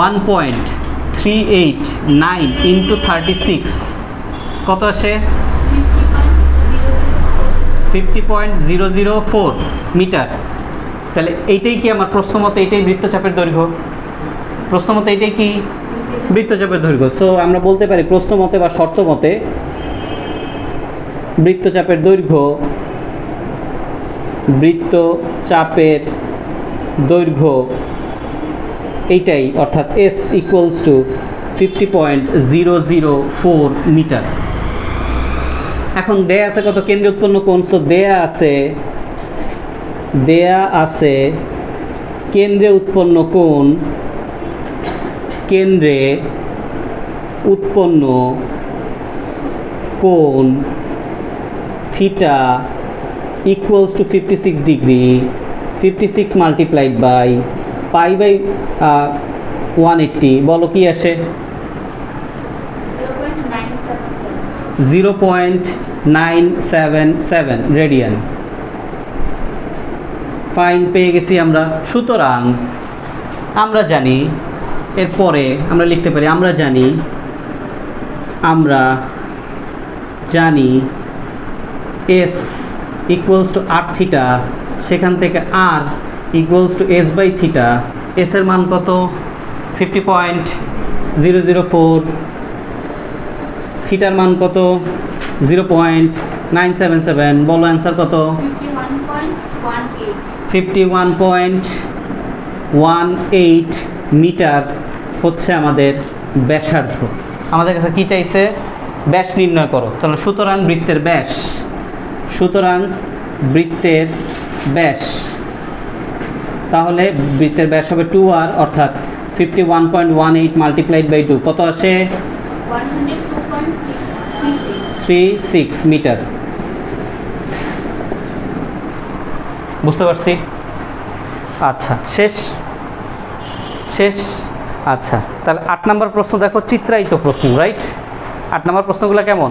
1.389 ইন্টু 36 কত আসে? 50.004 মিটার। তাহলে এইটাই কি আমার প্রশ্নমতে? এইটাই বৃত্তচাপের দৈর্ঘ্য। প্রশ্নমতে এইটাই কি? বৃত্তচাপের দৈর্ঘ্য। সো আমরা বলতে পারি প্রশ্নমতে বা শর্তমতে বৃত্তচাপের দৈর্ঘ্য এইটাই, অর্থাৎ এস ইকুয়ালস টু 50.004 মিটার। এখন দেয়া আছে কত? কেন্দ্রে উৎপন্ন কোণ। সো দেয়া আছে কেন্দ্রে উৎপন্ন কোণ, কেন্দ্রে উৎপন্ন কোণ theta equals to 56 degree, 56 multiplied by pi by 180। বলো কি আসে? 0.977 রেডিয়ান। ফাইন, পেয়ে গেছি আমরা। সুতরাং আমরা জানি, এরপরে আমরা লিখতে পারি, আমরা জানি S equals to R theta, সেখান থেকে R equals to S by theta. S এর মান কত? 50.004। থিটার মান কত? 0.977। বলো অ্যান্সার কত? 51.18 মিটার হচ্ছে আমাদের ব্যাসার্ধ। আমাদের কাছে কি চাইছে? ব্যাস নির্ণয় করো। তাহলে সুতরাং বৃত্তের ব্যাস, তাহলে বৃত্তের ব্যাস হবে 2r, অর্থাৎ 51.18 মাল্টিপ্লাইড বাই 2 কত আসে? 102.36 মিটার। বুঝতে পারছি? আচ্ছা, শেষ। আচ্ছা, তাহলে 8 নম্বর প্রশ্ন দেখো, চিত্রায়িত প্রশ্ন, রাইট? 8 নম্বর প্রশ্নগুলো কেমন?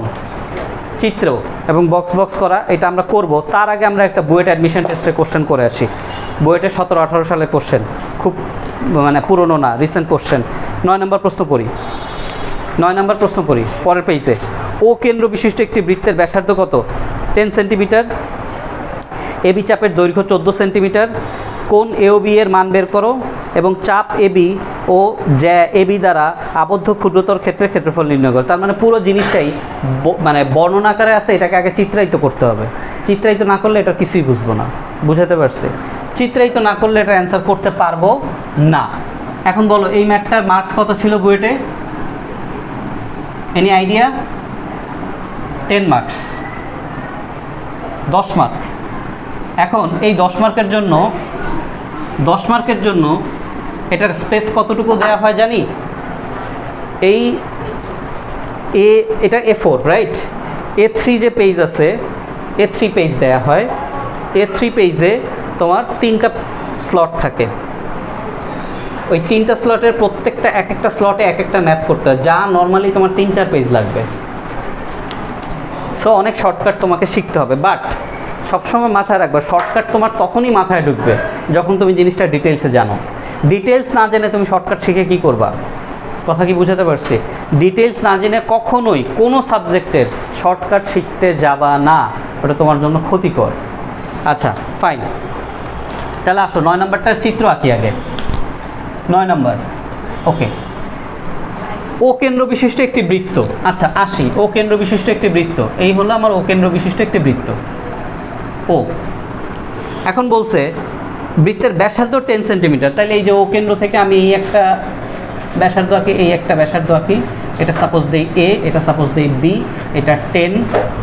চিত্র এবং বক্স করা, এটা আমরা করব। তার আগে আমরা একটা বুয়েট অ্যাডমিশন টেস্টে কোশ্চেন করে আসি। বুয়েটের 17-18 সালের কোশ্চেন, খুব মানে পুরনো না, রিসেন্ট কোশ্চেন। 9 নম্বর প্রশ্ন পড়ি পরের পেজে। ও কেন্দ্র বিশিষ্ট একটি বৃত্তের ব্যাসার্ধ কত? 10 সেন্টিমিটার। এবি চাপের দৈর্ঘ্য 14 সেন্টিমিটার। কোণ এওবি এর মান বের করো এবং চাপ এবি ও জ্যা এবি দ্বারা আবদ্ধ ক্ষুদ্রতর ক্ষেত্রের ক্ষেত্রফল নির্ণয় করো। তার মানে পুরো জিনিসটাই মানে বর্ণনা আকারে আছে, এটাকে আগে চিত্রায়িত করতে হবে। চিত্রায়িত না করলে এটা কিছুই বুঝবো না। বুঝাতে পারছি? চিত্রায়িত না করলে এটা অ্যান্সার করতে পারবো না। এখন বলো, এই ম্যাথটার মার্কস কত ছিল বুয়েটে? Any idea? 10 marks, 10 mark. এখন এই 10 মার্কের জন্য এটার স্পেস কতটুকু দেওয়া হয় জানি? এটা A4, রাইট? A3 যে পেজ আছে, A3 পেজ দেওয়া হয়। A3 পেজে তোমার 3টা স্লট থাকে। ওই 3টা স্লটের প্রত্যেকটা একটা স্লটে একটা ম্যাথ করতে হয়, যা নর্মালি তোমার 3-4 পেজ লাগবে। সো অনেক শর্টকাট তোমাকে শিখতে হবে, বাট সবসময় মাথায় রাখবে, শর্টকাট তোমার তখনই মাথায় ঢুকবে যখন তুমি জিনিসটা ডিটেলসে জানো। ডিটেলস না জেনে তুমি শর্টকাট শিখে কি করবা? কথা কি বুঝাতে পারছি? ডিটেলস না জেনে কখনোই কোনো সাবজেক্টের শর্টকাট শিখতে যাবা না, ওটা তোমার জন্য ক্ষতিকর। আচ্ছা, ফাইন। তাহলে আসো 9 নম্বরটার চিত্র আঁকি আগে। 9 নম্বর, ওকে। ও কেন্দ্র বিশিষ্ট একটি বৃত্ত। আচ্ছা, আসি। ও কেন্দ্র বিশিষ্ট একটি বৃত্ত, এই হলো আমার ও কেন্দ্র বিশিষ্ট একটি বৃত্ত ও। এখন বলছে বৃত্তের ব্যাসার্ধ 10 সেন্টিমিটার। তাহলে এই যে ও কেন্দ্র থেকে আমি এই একটা ব্যাসার্ধ আঁকি, এটা সাপোজ দেই এ, এটা সাপোজ দেই বি, এটা 10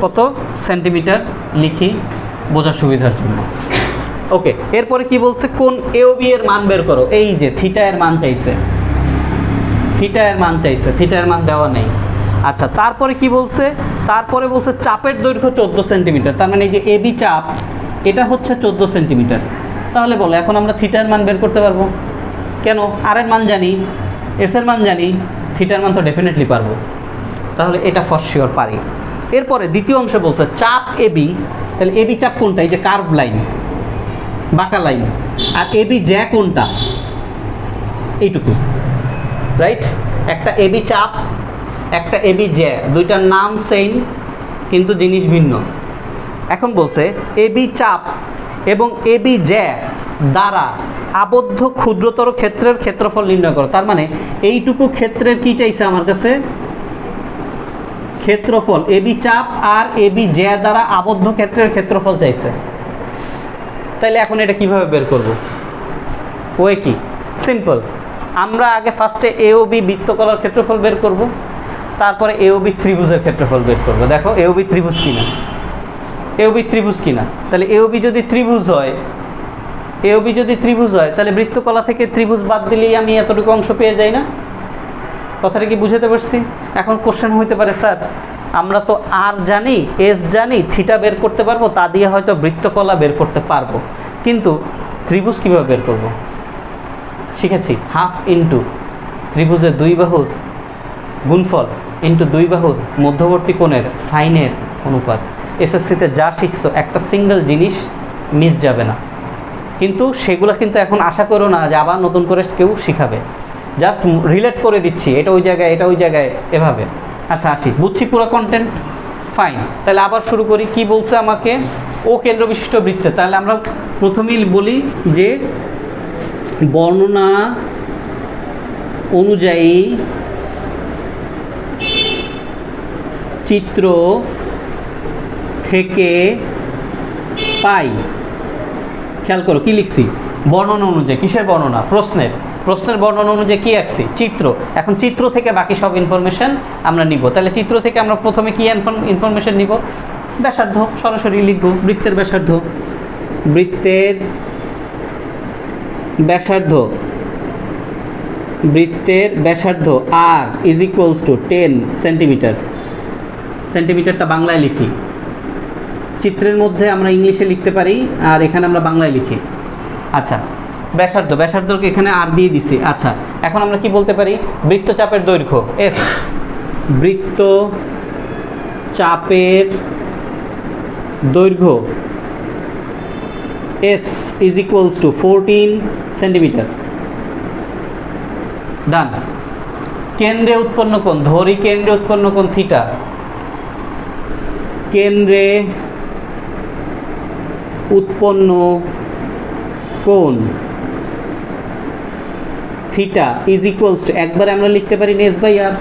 কত সেন্টিমিটার লিখি বোঝার সুবিধার জন্য। ওকে, এরপরে কি বলছে? কোণ এওবি এর মান বের করো। এই যে থিটা এর মান চাইছে, থিটা এর মান দেওয়া নেই। আচ্ছা, তারপরে কি বলছে? তারপরে বলছে চাপের দৈর্ঘ্য 14 সেন্টিমিটার। তার মানে এই যে এবি চাপ, এটা হচ্ছে 14 সেন্টিমিটার। তাহলে বলো, এখন আমরা থিটার মান বের করতে পারবো? কেন? আর এর মান জানি, এস এর মান জানি, থিটার মান তো ডেফিনেটলি পারবো। তাহলে এটা ফর শিওর পারি। এরপরে দ্বিতীয় অংশে বলছে চাপ এবি। তাহলে এবি চাপ কোনটা? এই যে কার্ভ লাইন, বাঁকা লাইন। আর এবি জ্যা কোনটা? এইটুকু, রাইট? একটা এবি চাপ, একটা এবি জ্যা, দুইটার নাম সেম কিন্তু জিনিস ভিন্ন। এখন বলছে এবি চাপ এবং এবি জ্যা দ্বারা আবদ্ধ ক্ষুদ্রতর ক্ষেত্রের ক্ষেত্রফল নির্ণয় করো। তার মানে এইটুকু ক্ষেত্রের কি চাইছে আমার কাছে? ক্ষেত্রফল। এবি চাপ আর এবি জ্যা দ্বারা আবদ্ধ ক্ষেত্রের ক্ষেত্রফল চাইছে। তাহলে এখন এটা কিভাবে বের করব? ওয়ে কি? সিম্পল। আমরা আগে ফার্স্টে এ ও বি বৃত্তকলার ক্ষেত্রফল বের করব, তারপরে এ ও বি ত্রিভুজের ক্ষেত্রফল বের করব। দেখো এ ও বি ত্রিভুজ কিনা, এ ও বি ত্রিভুজ কিনা। তাহলে এ ও বি যদি ত্রিভুজ হয়, এ ও বি যদি ত্রিভুজ হয়, তাহলে বৃত্তকলা থেকে ত্রিভুজ বাদ দিলেই আমি এতটুকু অংশ পেয়ে যাই না? কথাটা কি বুঝাতে পারছি? এখন কোশ্চেন হইতে পারে, স্যার আমরা তো আর জানি, এস জানি, থিটা বের করতে পারবো, তা দিয়ে হয়তো বৃত্তকলা বের করতে পারবো, কিন্তু ত্রিভুজ কীভাবে বের করব? শিখেছি হাফ ইন্টু ত্রিভুজের দুই বাহুর গুণফল ইন্টু দুই বাহুর মধ্যবর্তী কোণের সাইনের অনুপাত। এসএসসিতে যা শিখছো একটা সিঙ্গেল জিনিস মিস যাবে না, কিন্তু সেগুলো কিন্তু এখন আশা করো না যে আবার নতুন করে কেউ শিখাবে। জাস্ট রিলেট করে দিচ্ছি, এটা ওই জায়গায়, এটা ওই জায়গায়, এভাবে। আচ্ছা আসি, বুঝছি পুরো কন্টেন্ট, ফাইন। তাহলে আবার শুরু করি। কি বলছে আমাকে? ও কেন্দ্র বিশিষ্ট বৃত্তে। তাহলে আমরা প্রথমেই বলি যে বর্ণনা অনুযায়ী চিত্র থেকে পাই। খেয়াল করো কি লিখছি, বর্ণনা অনুযায়ী। কিসের বর্ণনা? প্রশ্নের বর্ণনা অনুযায়ী কি আঁকছি? চিত্র। এখন চিত্র থেকে বাকি সব ইনফরমেশন আমরা নিব। তাহলে চিত্র থেকে আমরা প্রথমে কি ইনফরমেশন নিব? ব্যাসার্ধ। সরাসরি লিখব বৃত্তের ব্যাসার্ধ। বৃত্তের ব্যাসার্ধ, বৃত্তের ব্যাসার্ধ আর ইজ ইকুয়ালস টু 10 সেন্টিমিটার। সেন্টিমিটারটা বাংলায় লিখি, চিত্রের মধ্যে আমরা ইংলিশে লিখতে পারি, আর এখানে আমরা বাংলায় লিখি। আচ্ছা, ব্যাসার্ধকে এখানে আর দিয়ে দিছি। আচ্ছা, এখন আমরা কি বলতে পারি? বৃত্তচাপের দৈর্ঘ্য এস, বৃত্তচাপের দৈর্ঘ্য S is equals to 14 centimetre. Done. কেন্দ্রে উৎপন্ন কোণ, ধরি কেন্দ্রে উৎপন্ন কোণ থিটা। কেন্দ্রে উৎপন্ন কোণ থিটা ইজ ইকুয়ালস টু, একবারে আমরা লিখতে পারি এস বাই আর,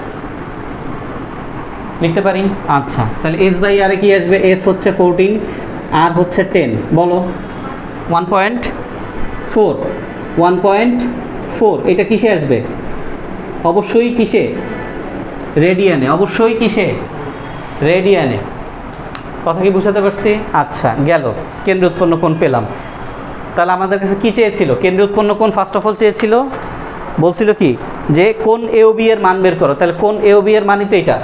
লিখতে পারি। আচ্ছা, তাহলে এস বাই আর কি আসবে? এস হচ্ছে 14, আর হচ্ছে 10। বলো 1.4, 1.4। এটা কিসে আসবে? অবশ্যই কিসে? রেডিয়ানে। অবশ্যই কিসে? রেডিয়ানে। কথা কি বুঝাতে পারছি? আচ্ছা, গেল। কেন্দ্র উৎপন্ন কোণ পেলাম। তাহলে আমাদের কাছে কি চেয়েছিল? কেন্দ্র উৎপন্ন কোণ ফার্স্ট অফ অল চেয়েছিল, বলছিল কি যে কোণ এ ও বি এর মান বের করো। তাহলে কোণ এ ও বি এর মানই তো এটা।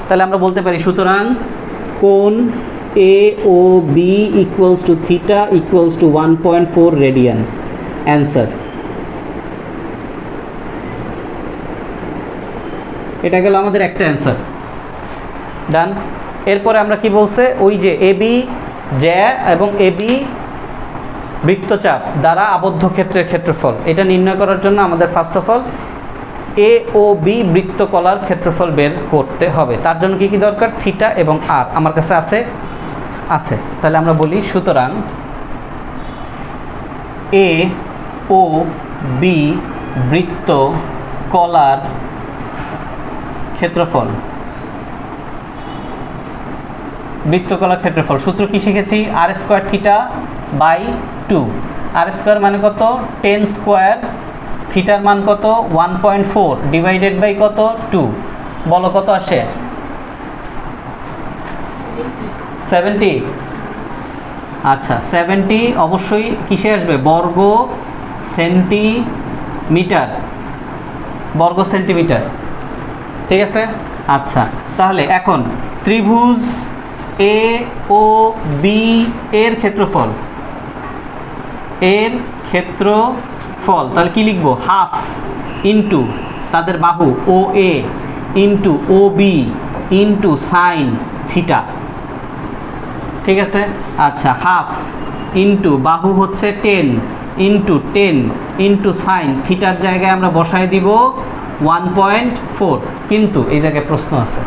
তাহলে আমরা বলতে পারি সুতরাং কোণ A O B equals to theta equals to 1.4 radian. Answer. এটা গেল আমাদের একটা অ্যান্সার। ডান। এরপরে আমরা কি বলছে? ওই যে এ বি জ্যা এবং এ বি বৃত্তচাপ দ্বারা আবদ্ধ ক্ষেত্রের ক্ষেত্রফল, এটা নির্ণয় করার জন্য আমাদের first of all A O B বৃত্তকলার ক্ষেত্রফল বের করতে হবে। তার জন্য কি কি দরকার? থিটা এবং আর। আমার কাছে আছে, আছে। তাহলে আমরা বলি সুতরাং এ ও বি বৃত্তকলার ক্ষেত্রফল, বৃত্তকলার ক্ষেত্রফল সূত্র কি শিখেছি? R square theta by 2। R square মানে কত? 10 স্কোয়ার। থিটার মান কত? 1.4 ডিভাইডেড বাই কত? 2। বলো কত আসে? 70। আচ্ছা, 70 অবশ্যই কিসে আসবে? বর্গ সেন্টিমিটার, বর্গ সেন্টিমিটার। ঠিক আছে। আচ্ছা, তাহলে এখন ত্রিভুজ এ ও বি এর ক্ষেত্রফল, এর ক্ষেত্রফল তাহলে কি লিখবো? হাফ ইন্টু তাদের বাহু ও এ ইন্টু ও বি ইন্টু সাইন থিটা। ঠিক আছে। আচ্ছা, হাফ ইন্টু বাহু হচ্ছে 10 ইন্টু 10 ইন্টু সাইন থিটার জায়গায় আমরা বসায় দিব 1.4। কিন্তু এই জায়গায় প্রশ্ন আছে।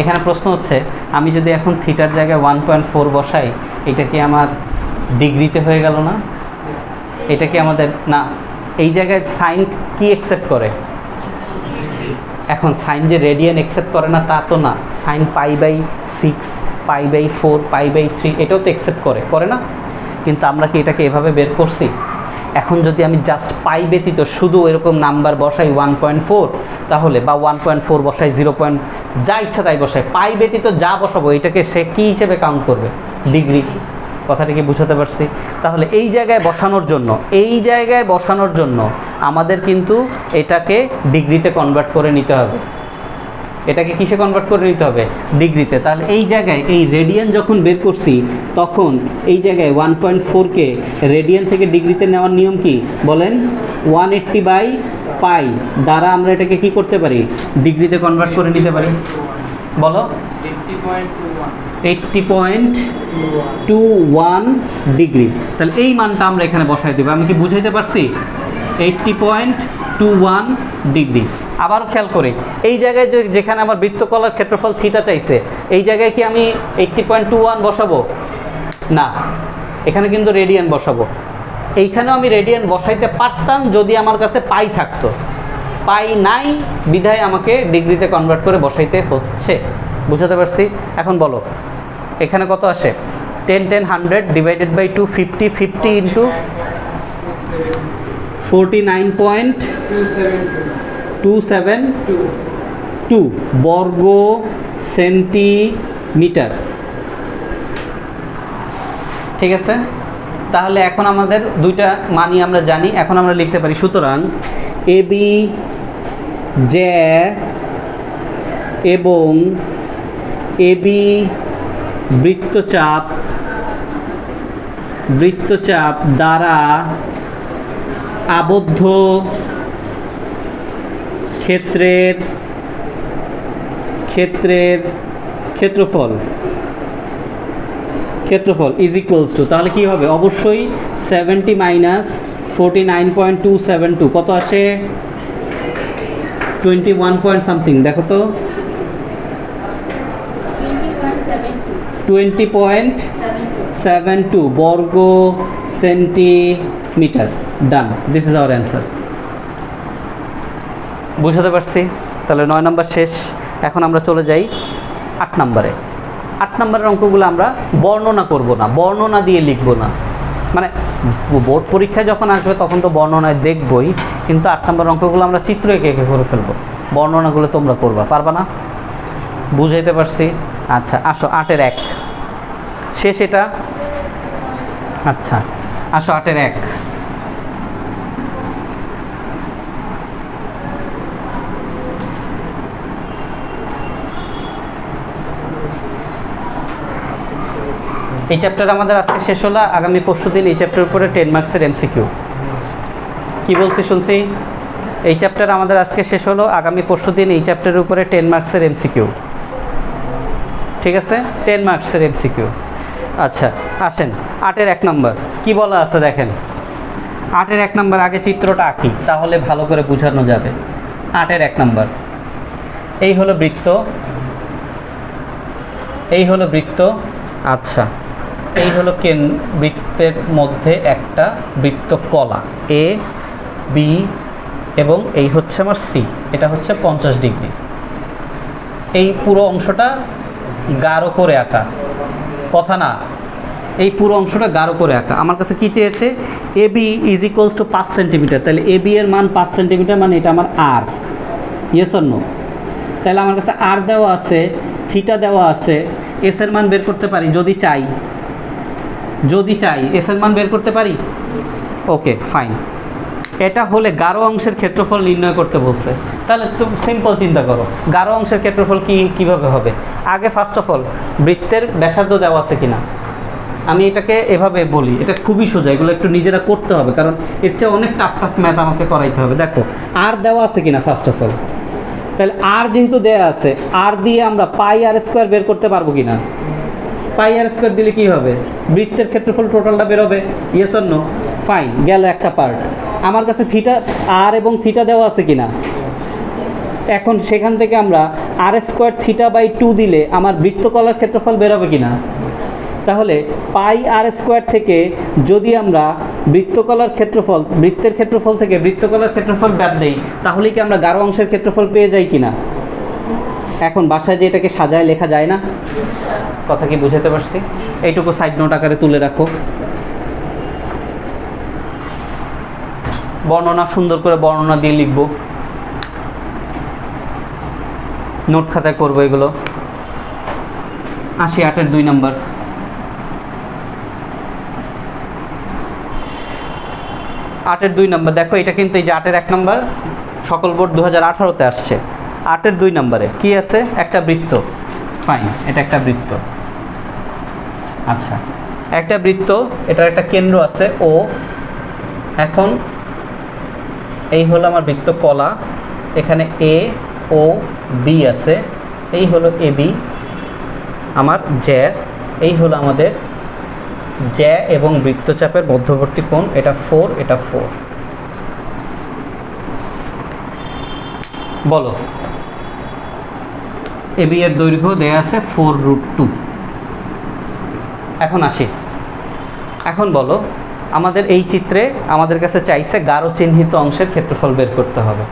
এখানে প্রশ্ন হচ্ছে, আমি যদি এখন থিটার জায়গায় 1.4 বসাই, এটা কি আমার ডিগ্রিতে হয়ে গেল না? এটা কি আমাদের না? এই জায়গায় সাইন কি অ্যাকসেপ্ট করে? এখন সাইন যে রেডিয়ান অ্যাকসেপ্ট করে না তা তো না। সাইন π/6, π/4, π/3 এটাও তো অ্যাকসেপ্ট করে, করে না? কিন্তু আমরা কি এটাকে এভাবে বের করছি? এখন যদি আমি জাস্ট পাই ব্যতীত শুধু এরকম নাম্বার বসাই 1.4 তাহলে, বা 1.4 বসাই 0. যা ইচ্ছা তাই বসাই, পাই ব্যতীত যা বসাবো এটাকে সে কী হিসেবে কাউন্ট করবে? ডিগ্রি। কথাটা কি বুঝাতে পারছি? তাহলে এই জায়গায় বসানোর জন্য আমাদের কিন্তু এটাকে ডিগ্রিতে কনভার্ট করে নিতে হবে। এটাকে কিসে কনভার্ট করে নিতে হবে? ডিগ্রিতে। তাহলে এই জায়গায় এই রেডিয়ান যখন বের করছি তখন এই জায়গায় 1.4কে রেডিয়ান থেকে ডিগ্রিতে নেওয়ার নিয়ম কি বলেন? 180/π দ্বারা আমরা এটাকে কি করতে পারি? ডিগ্রিতে কনভার্ট করে নিতে পারি। বলো। 80.21 ডিগ্রি। তাহলে এই মানটা আমরা এখানে বসাই দেবো। আমি কি বুঝাইতে পারছি? 80.21 ডিগ্রি। আবারও খেয়াল করে এই জায়গায় যেখানে আমার বৃত্তকলার ক্ষেত্রফল থিটা চাইছে, এই জায়গায় কি আমি 80.21 বসাবো? না, এখানে কিন্তু রেডিয়ান বসাবো। এইখানেও আমি রেডিয়ান বসাইতে পারতাম যদি আমার কাছে পাই থাকতো। পাই নাই বিধায় আমাকে ডিগ্রিতে কনভার্ট করে বসাইতে হচ্ছে। বুঝাতে পারছি? এখন বলো এখানে কত আসে? 10 10 100 ডিভাইডেড বাই 2 50 50 ইন্টু 49.272 বর্গ সেন্টিমিটার। ঠিক আছে, তাহলে এখন আমাদের দুইটা মানই আমরা জানি, এখন আমরা লিখতে পারি। সুতরাং এবি জে এবং এবি বৃত্তচাপ দ্বারা আবদ্ধ ক্ষেত্রফল ইজ ইকুয়ালস টু, তাহলে কি হবে? অবশ্যই 70 মাইনাস 49.272 কত আসে? 21 পয়েন্ট সামথিং। দেখো তো 20.72 বর্গ centimetre. Done, this is our answer. বুঝাতে পারছি? তাহলে 9 নম্বর শেষ। এখন আমরা চলে যাই 8 নম্বরে। 8 নম্বরের অঙ্কগুলো আমরা বর্ণনা করব না, বর্ণনা দিয়ে লিখব না। মানে বোর্ড পরীক্ষায় যখন আসবে তখন তো বর্ণনায় দেখবই, কিন্তু 8 নম্বর অঙ্কগুলো আমরা চিত্র এঁকে এঁকে করে ফেলবো। বর্ণনাগুলো তোমরা করবা, পারবা না? বুঝাইতে পারছি? আচ্ছা, আসো 8-এর 1 শেষ এটা। আচ্ছা আসো 8-এর 1। এই চ্যাপ্টার আমাদের আজকে শেষ হলো। আগামী পরশুদিন এই চ্যাপ্টারের উপরে 10 মার্কসের এমসিকিউ। কি বলছি শুনছি? এই চ্যাপ্টার আমাদের আজকে শেষ হলো, আগামী পরশুদিন এই চ্যাপ্টারের উপরে 10 মার্কসের এমসিকিউ। ঠিক আছে, 10 মার্কসের এমসিকিউ। আচ্ছা আসেন 8-এর 1 নম্বর কি বলা আছে দেখেন। 8-এর 1 নম্বর আগে চিত্রটা আঁকি, তাহলে ভালো করে বোঝানো যাবে। 8-এর 1 নম্বর, এই হলো বৃত্ত, এই হলো বৃত্ত। আচ্ছা, এই হলো বৃত্তের মধ্যে একটা বৃত্তকলা এ বি এবং এই হচ্ছে আমার সি। এটা হচ্ছে 50 ডিগ্রি। এই পুরো অংশটা গাঢ় করে আঁকা, কথা না, এই পুরো অংশটা গাঢ় করে আঁকা। আমার কাছে কি চেয়েছে? A B is equals to 5 centimetre. তাহলে এ বি এর মান 5 সেন্টিমিটার, মানে এটা আমার আর। Yes or no? তাহলে আমার কাছে আর দেওয়া আছে, থিটা দেওয়া আছে, এস এর মান বের করতে পারি যদি চাই। এস এর মান বের করতে পারি। Okay fine. এটা হলে গাঢ় অংশের ক্ষেত্রফল নির্ণয় করতে বলছে। তাহলে তো সিম্পল চিন্তা করো, গাঢ় অংশের ক্ষেত্রফল কিভাবে হবে? আগে ফার্স্ট অফ অল বৃত্তের ব্যাসার্ধ দেওয়া আছে কিনা। আমি এটাকে এভাবে বলি, এটা খুবই সোজা, এগুলো একটু নিজেরা করতে হবে, কারণ এর চেয়ে অনেক টাফ ম্যাথ আমাকে করাইতে হবে। দেখো আর দেওয়া আছে কিনা ফার্স্ট অফ অল। তাহলে আর যেহেতু দেওয়া আছে, আর দিয়ে আমরা পাই আর স্কোয়ার বের করতে পারবো কিনা? পাই আর স্কোয়ার দিলে কি হবে? বৃত্তের ক্ষেত্রফল টোটালটা বের হবে। Yes or no? ফাইন, গেল একটা পার্ট। আমার কাছে থিটা আর এবং থিটা দেওয়া আছে কিনা। এখন সেখান থেকে আমরা আর স্কোয়ার থিটা বাই 2 দিলে আমার বৃত্তকলার ক্ষেত্রফল বের হবে কিনা। তাহলে পাই আর স্কোয়ার থেকে যদি আমরা বৃত্তের ক্ষেত্রফল থেকে বৃত্তকলার ক্ষেত্রফল বাদ দেই, তাহলে কি আমরা গাঢ় অংশের ক্ষেত্রফল পেয়ে যাই কিনা। এখন বাসায় যে এটাকে সাজায় লেখা যায় না, কথা কি বুঝাতে পারছি? এইটুকু সাইড নোট আকারে তুলে রাখো। বর্ণনা সুন্দর করে বর্ণনা দিয়ে লিখব, নোট খাতায় করবো এগুলো। আসি 8-এর 2 নম্বর। 8-এর 2 নম্বর দেখো, এটা কিন্তু এই যে 8-এর 1 নম্বর সকল বোর্ড 2018-তে আসছে। 8-এর 2 নম্বরে কি আছে? একটা বৃত্ত। ফাইন, এটা একটা বৃত্ত। আচ্ছা, একটা বৃত্ত, এটার একটা কেন্দ্র আছে ও। এখন এই হলো আমার বৃত্ত কলা, এখানে এ ও বি আছে, এই হলো এ বি আমার জ্যা, এই হলো আমাদের জ্যা এবং বৃত্তচাপের মধ্যবর্তী কোণ, এটা 4, এটা 4। বলো, এ বি এর দৈর্ঘ্য দেয়া আছে 4√2। এখন আসি, এখন বলো আমাদের এই চিত্রে আমাদের কাছে চাইছে গাঢ় চিহ্নিত অংশের ক্ষেত্রফল বের করতে হবে।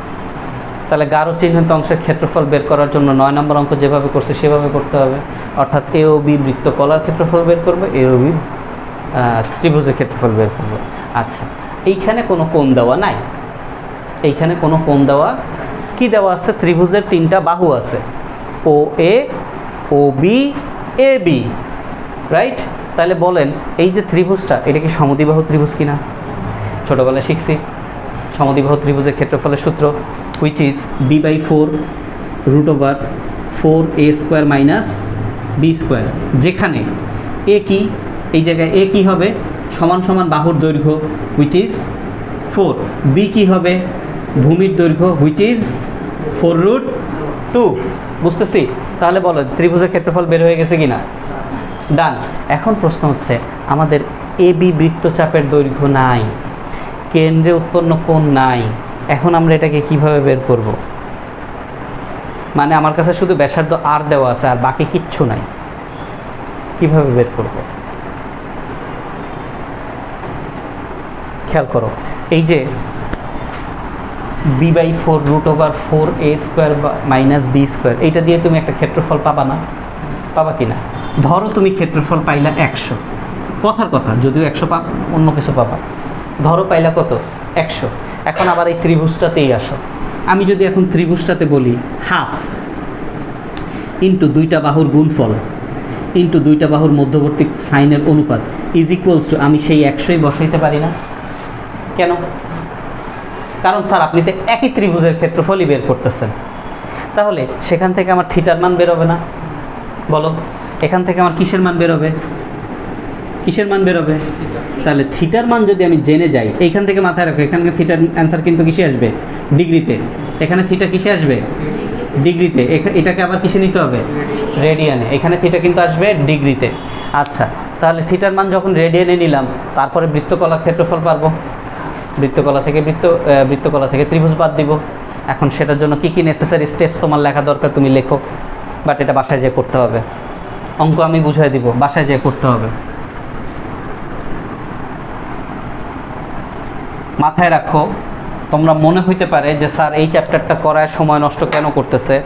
তাহলে গাঢ় চিহ্নিত অংশের ক্ষেত্রফল বের করার জন্য 9 নম্বর অঙ্ক যেভাবে করছে সেভাবে করতে হবে। অর্থাৎ এ ও বি বৃত্ত কলার ক্ষেত্রফল বের করবে, এ ও বি ত্রিভুজের ক্ষেত্রফল বের করবে। আচ্ছা, এইখানে কোনো কোণ দেওয়া নাই, এইখানে কোনো কোণ দেওয়া, কি দেওয়া আছে? ত্রিভুজের 3টা বাহু আছে, ও এ, O B, A B, right? তাহলে বলেন এই যে ত্রিভুজটা, এটা কি সমদ্বিবাহু ত্রিভুজ কিনা? ছোটোবেলায় শিখছি সমদ্বিবাহু ত্রিভুজের ক্ষেত্রফলের সূত্র, হুইচ ইজ b/4√4a² - b², যেখানে এ কি, এই জায়গায় এ কি হবে? সমান সমান বাহুর দৈর্ঘ্য, হুইচ ইজ 4। বি কি হবে? ভূমির দৈর্ঘ্য, হুইচ ইজ 4√2। বুঝতেছি? তাহলে বলো ত্রিভুজের ক্ষেত্রফল বের হয়ে গেছে কিনা? ডান। এখন প্রশ্ন হচ্ছে আমাদের এ বি বৃত্তচাপের দৈর্ঘ্য নাই, কেন্দ্রে উৎপন্ন কোণ নাই, এখন আমরা এটাকে কিভাবে বের করব? মানে আমার কাছে শুধু ব্যাসার্ধ আর দেওয়া আছে, আর বাকি কিচ্ছু নাই, কিভাবে বের করব? খেয়াল করো, এই যে b/4√4a² - b², এইটা দিয়ে তুমি একটা ক্ষেত্রফল পাবা না? পাবা কি না? ধরো তুমি ক্ষেত্রফল পাইলা 100, কথার কথা, যদিও 100 পাব, অন্য কিছু পাবা। ধরো পাইলা কত? 100। এখন আবার এই ত্রিভুজটাতেই আসো, আমি যদি এখন ত্রিভুজটাতে বলি হাফ ইন্টু 2টা বাহুর গুণফল ইন্টু 2টা বাহুর মধ্যবর্তী সাইনের অনুপাত ইজ ইকুয়ালস টু, আমি সেই 100ই বসাইতে পারি না? কেন? কারণ স্যার আপনি তো একই ত্রিভুজের ক্ষেত্রফলই বের করতেছেন, তাহলে সেখান থেকে আমার থিটার মান বেরোবে না? বলো, এখান থেকে আমার কিসের মান বেরোবে? কিসের মান বেরোবে? তাহলে থিটার মান যদি আমি জেনে যাই, এইখান থেকে মাথায় রাখো, এখানে থিটার অ্যান্সার কিন্তু কিসে আসবে? ডিগ্রিতে। এখানে থিটা কিসে আসবে? ডিগ্রিতে। এটাকে আবার কিসে নিতে হবে? রেডিয়ানে। এখানে থিটা কিন্তু আসবে ডিগ্রিতে। আচ্ছা, তাহলে থিটার মান যখন রেডিয়ানে নিলাম, তারপরে বৃত্তকলার ক্ষেত্রফল পারবো, বৃত্তকলা থেকে ত্রিভুজ বাদ দিব। এখন সেটার জন্য কি কি নেসেসারি স্টেপস তোমার লেখা দরকার তুমি লেখো, বাট এটা বাসায় যেয়ে করতে হবে। অঙ্ক আমি বুঝাই দিব, বাসায় যেয়ে করতে হবে। মাথায় রাখো, তোমরা মনে হইতে পারে যে স্যার এই চ্যাপ্টারটা করায় সময় নষ্ট কেন করতেছে।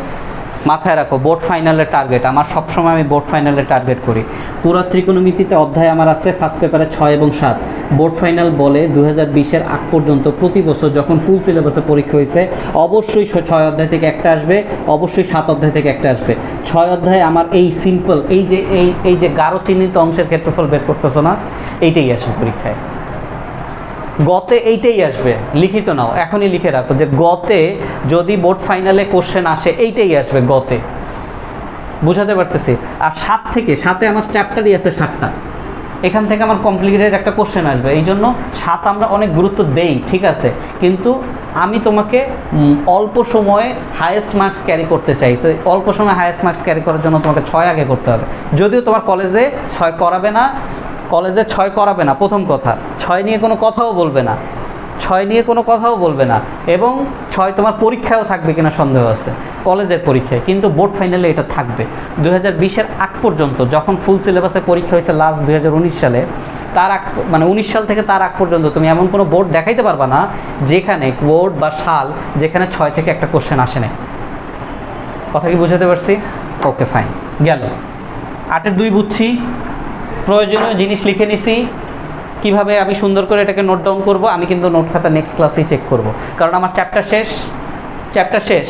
মাথায় রাখো, বোর্ড ফাইনালের টার্গেট, আমার সবসময় আমি বোর্ড ফাইনালের টার্গেট করি। পুরো ত্রিকোণমিতিতে অধ্যায় আমার আছে ফার্স্ট পেপারে 6 এবং 7। বোর্ড ফাইনাল বলে 2020-এর আগ পর্যন্ত প্রতি বছর যখন ফুল সিলেবাসে পরীক্ষা হয়েছে, অবশ্যই 6 অধ্যায় থেকে একটা আসবে, অবশ্যই 7 অধ্যায় থেকে একটা আসবে। 6 অধ্যায়ে আমার এই সিম্পল এই যে গাঢ় চিহ্নিত অংশের ক্ষেত্রফল বের করতেছো না, এইটাই আসে পরীক্ষায়। গতে এইটাই আসবে, লিখিত নাও, এখনই লিখে রাখো যে গতে যদি বোর্ড ফাইনালে কোশ্চেন আসে এইটাই আসবে গতে। বুঝাতে পারতেছি? আর 7 আমার চ্যাপ্টারই আছে 7টা, এখান থেকে আমার কমপ্লিকেটেড একটা কোশ্চেন আসবে। এই জন্য 7 আমরা অনেক গুরুত্ব দেই, ঠিক আছে, কিন্তু আমি তোমাকে অল্প সময়ে হায়েস্ট মার্কস ক্যারি করতে চাই। তো অল্প সময়ে হায়েস্ট মার্কস ক্যারি করার জন্য তোমাকে 6 আগে করতে হবে। যদিও তোমার কলেজে 6 করাবে না, প্রথম কথা 6 নিয়ে কোনো কথাও বলবে না, এবং 6 তোমার পরীক্ষায়ও থাকবে কিনা সন্দেহ আছে, কলেজের পরীক্ষায়। কিন্তু বোর্ড ফাইনালে এটা থাকবে। 2020-এর আগ পর্যন্ত, যখন ফুল সিলেবাসে পরীক্ষা হয়েছে লাস্ট 2019 সালে, তার আগ 19 সাল থেকে তার আগ পর্যন্ত তুমি এমন কোনো বোর্ড দেখাইতে পারবা না যেখানে বোর্ড বা সাল যেখানে 6 থেকে একটা কোশ্চেন আসে না। কথা কি বুঝাতে পারছি? ওকে, ফাইন, গেল। 8-এর 2 বুঝছি, প্রয়োজনীয় জিনিস লিখে নিছি, কিভাবে আমি সুন্দর করে এটাকে নোট ডাউন করব, আমি কিন্তু নোট খাতা নেক্সট ক্লাসেই চেক করব, কারণ আমার চ্যাপ্টার শেষ।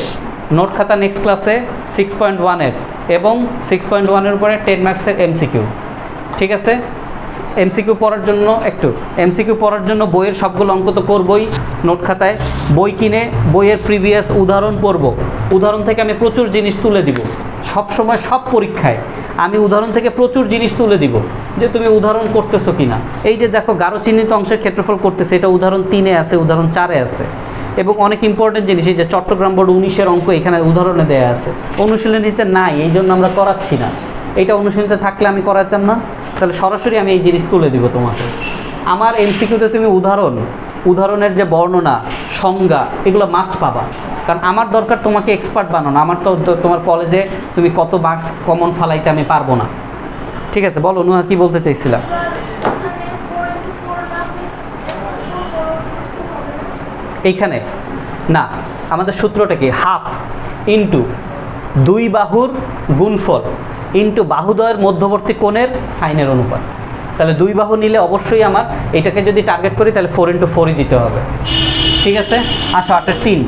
নোট খাতা নেক্সট ক্লাসে 6.1-এর এবং 6.1-এর উপরে 10 মার্কসের এমসিকিউ। ঠিক আছে, এমসিকিউ পড়ার জন্য বইয়ের সবগুলো অঙ্ক তো করবই নোট খাতায়। বই কিনে বইয়ের প্রিভিয়াস উদাহরণ পড়ব, উদাহরণ থেকে আমি প্রচুর জিনিস তুলে দিব। সব সময় সব পরীক্ষায় আমি উদাহরণ থেকে প্রচুর জিনিস তুলে দিব যে তুমি উদাহরণ করতেছো কিনা। এই যে দেখো গাঢ় চিহ্নিত অংশের ক্ষেত্রফল করতেছে, এটা উদাহরণ 3-এ আছে, উদাহরণ 4-এ আছে। এবং অনেক ইম্পর্টেন্ট জিনিস, এই যে চট্টগ্রাম বোর্ড 19-এর অঙ্ক এখানে উদাহরণে দেওয়া আছে, অনুশীলনীতে নাই, এই জন্য আমরা করাচ্ছি না। এইটা অনুশীলনীতে থাকলে আমি করাতাম না, তাহলে সরাসরি আমি এই জিনিস তুলে দিব তোমাকে। আমার এমসিকিউতে তুমি উদাহরণের যে বর্ণনা, সংজ্ঞা, এগুলো মাস্ট পাবা, কারণ আমার দরকার তোমাকে এক্সপার্ট বানানো। আমার তো তোমার কলেজে তুমি কত মার্কস কমন ফালাইতে আমি পারবো না। ঠিক আছে, বলো নুহা কি বলতে চাইছিলাম? এইখানে না, আমাদের সূত্রটা কি? হাফ ইন্টু 2 বাহুর গুণফল ইন্টু বাহুদ্বয়ের মধ্যবর্তী কোণের সাইনের অনুপাত। তাহলে 2 বাহু নিলে অবশ্যই আমার এটাকে যদি টার্গেট করি তাহলে 4x4ই দিতে হবে। ঠিক আছে, আসো 8-এর 3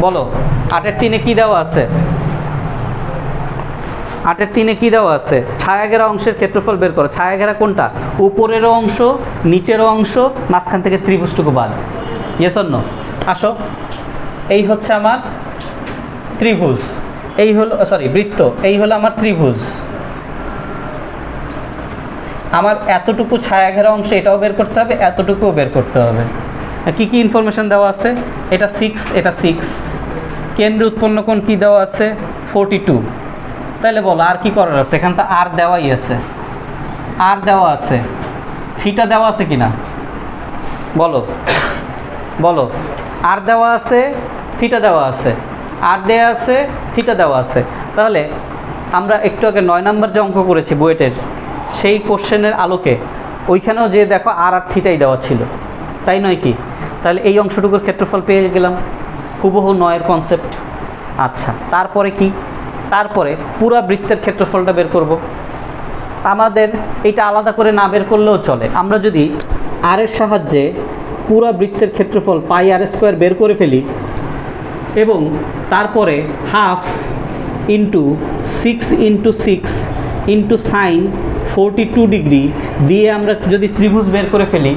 বলো 8-এর 3-এ কী দেওয়া আছে? 8-এর 3-এ কী দেওয়া আছে? ছায়াঘেরা অংশের ক্ষেত্রফল বের করো। ছায়াঘেরা কোনটা? উপরেরও অংশ, নিচেরও অংশ, মাঝখান থেকে ত্রিভুজটুকু বাদ। Yes or no? আসো, এই হচ্ছে আমার ত্রিভুজ, এই হলো বৃত্ত, এই হলো আমার ত্রিভুজ। আমার এতটুকু ছায়াঘেরা অংশ এটাও বের করতে হবে, এতটুকুও বের করতে হবে। কি কি ইনফরমেশন দেওয়া আছে? এটা 6, এটা 6। কেন্দ্রে উৎপন্ন কোণ কী দেওয়া আছে? 42। তাহলে বলো আর কি করার আছে? এখানে তো আর দেওয়াই আছে, আর দেওয়া আছে, থিটা দেওয়া আছে কি না? বলো আর দেওয়া আছে, থিটা দেওয়া আছে, আর দেওয়া আছে, থিটা দেওয়া আছে। তাহলে আমরা একটু আগে 9 নাম্বার যে অঙ্ক করেছি বুয়েটের, সেই কোশ্চেনের আলোকে ওইখানেও যে দেখো আর থিটাই দেওয়া ছিল, তাই নয় কি? তাহলে এই অংশটুকুর ক্ষেত্রফল পেয়ে গেলাম, হুবহু 9-এর কনসেপ্ট। আচ্ছা, তারপরে কি? তারপরে পুরা বৃত্তের ক্ষেত্রফলটা বের করব। আমাদের এইটা আলাদা করে না বের করলেও চলে। আমরা যদি আর-এর সাহায্যে পুরা বৃত্তের ক্ষেত্রফল πr² বের করে ফেলি এবং তারপরে half into 6 into 6 into sign 42 degree দিয়ে আমরা যদি ত্রিভুজ বের করে ফেলি,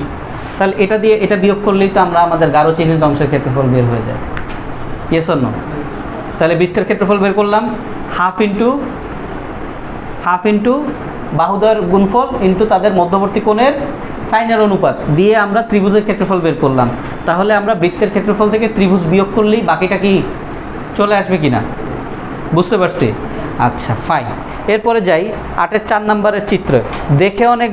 তাহলে এটা দিয়ে এটা বিয়োগ করলেই তো আমরা আমাদের গাঢ় চিহ্নিত অংশের ক্ষেত্রফল বের হয়ে যায়। Yes or no? তাহলে বৃত্তের ক্ষেত্রফল বের করলাম, হাফ ইন্টু বাহুদ্বয়ের গুণফল ইন্টু তাদের মধ্যবর্তী কোণের সাইনের অনুপাত দিয়ে আমরা ত্রিভুজের ক্ষেত্রফল বের করলাম। তাহলে আমরা বৃত্তের ক্ষেত্রফল থেকে ত্রিভুজ বিয়োগ করলেই বাকিটা কি চলে আসবে কি না? বুঝতে পারছি? আচ্ছা, ফাইন। এরপরে যাই 8-এর 4 নাম্বারের চিত্র। দেখে অনেক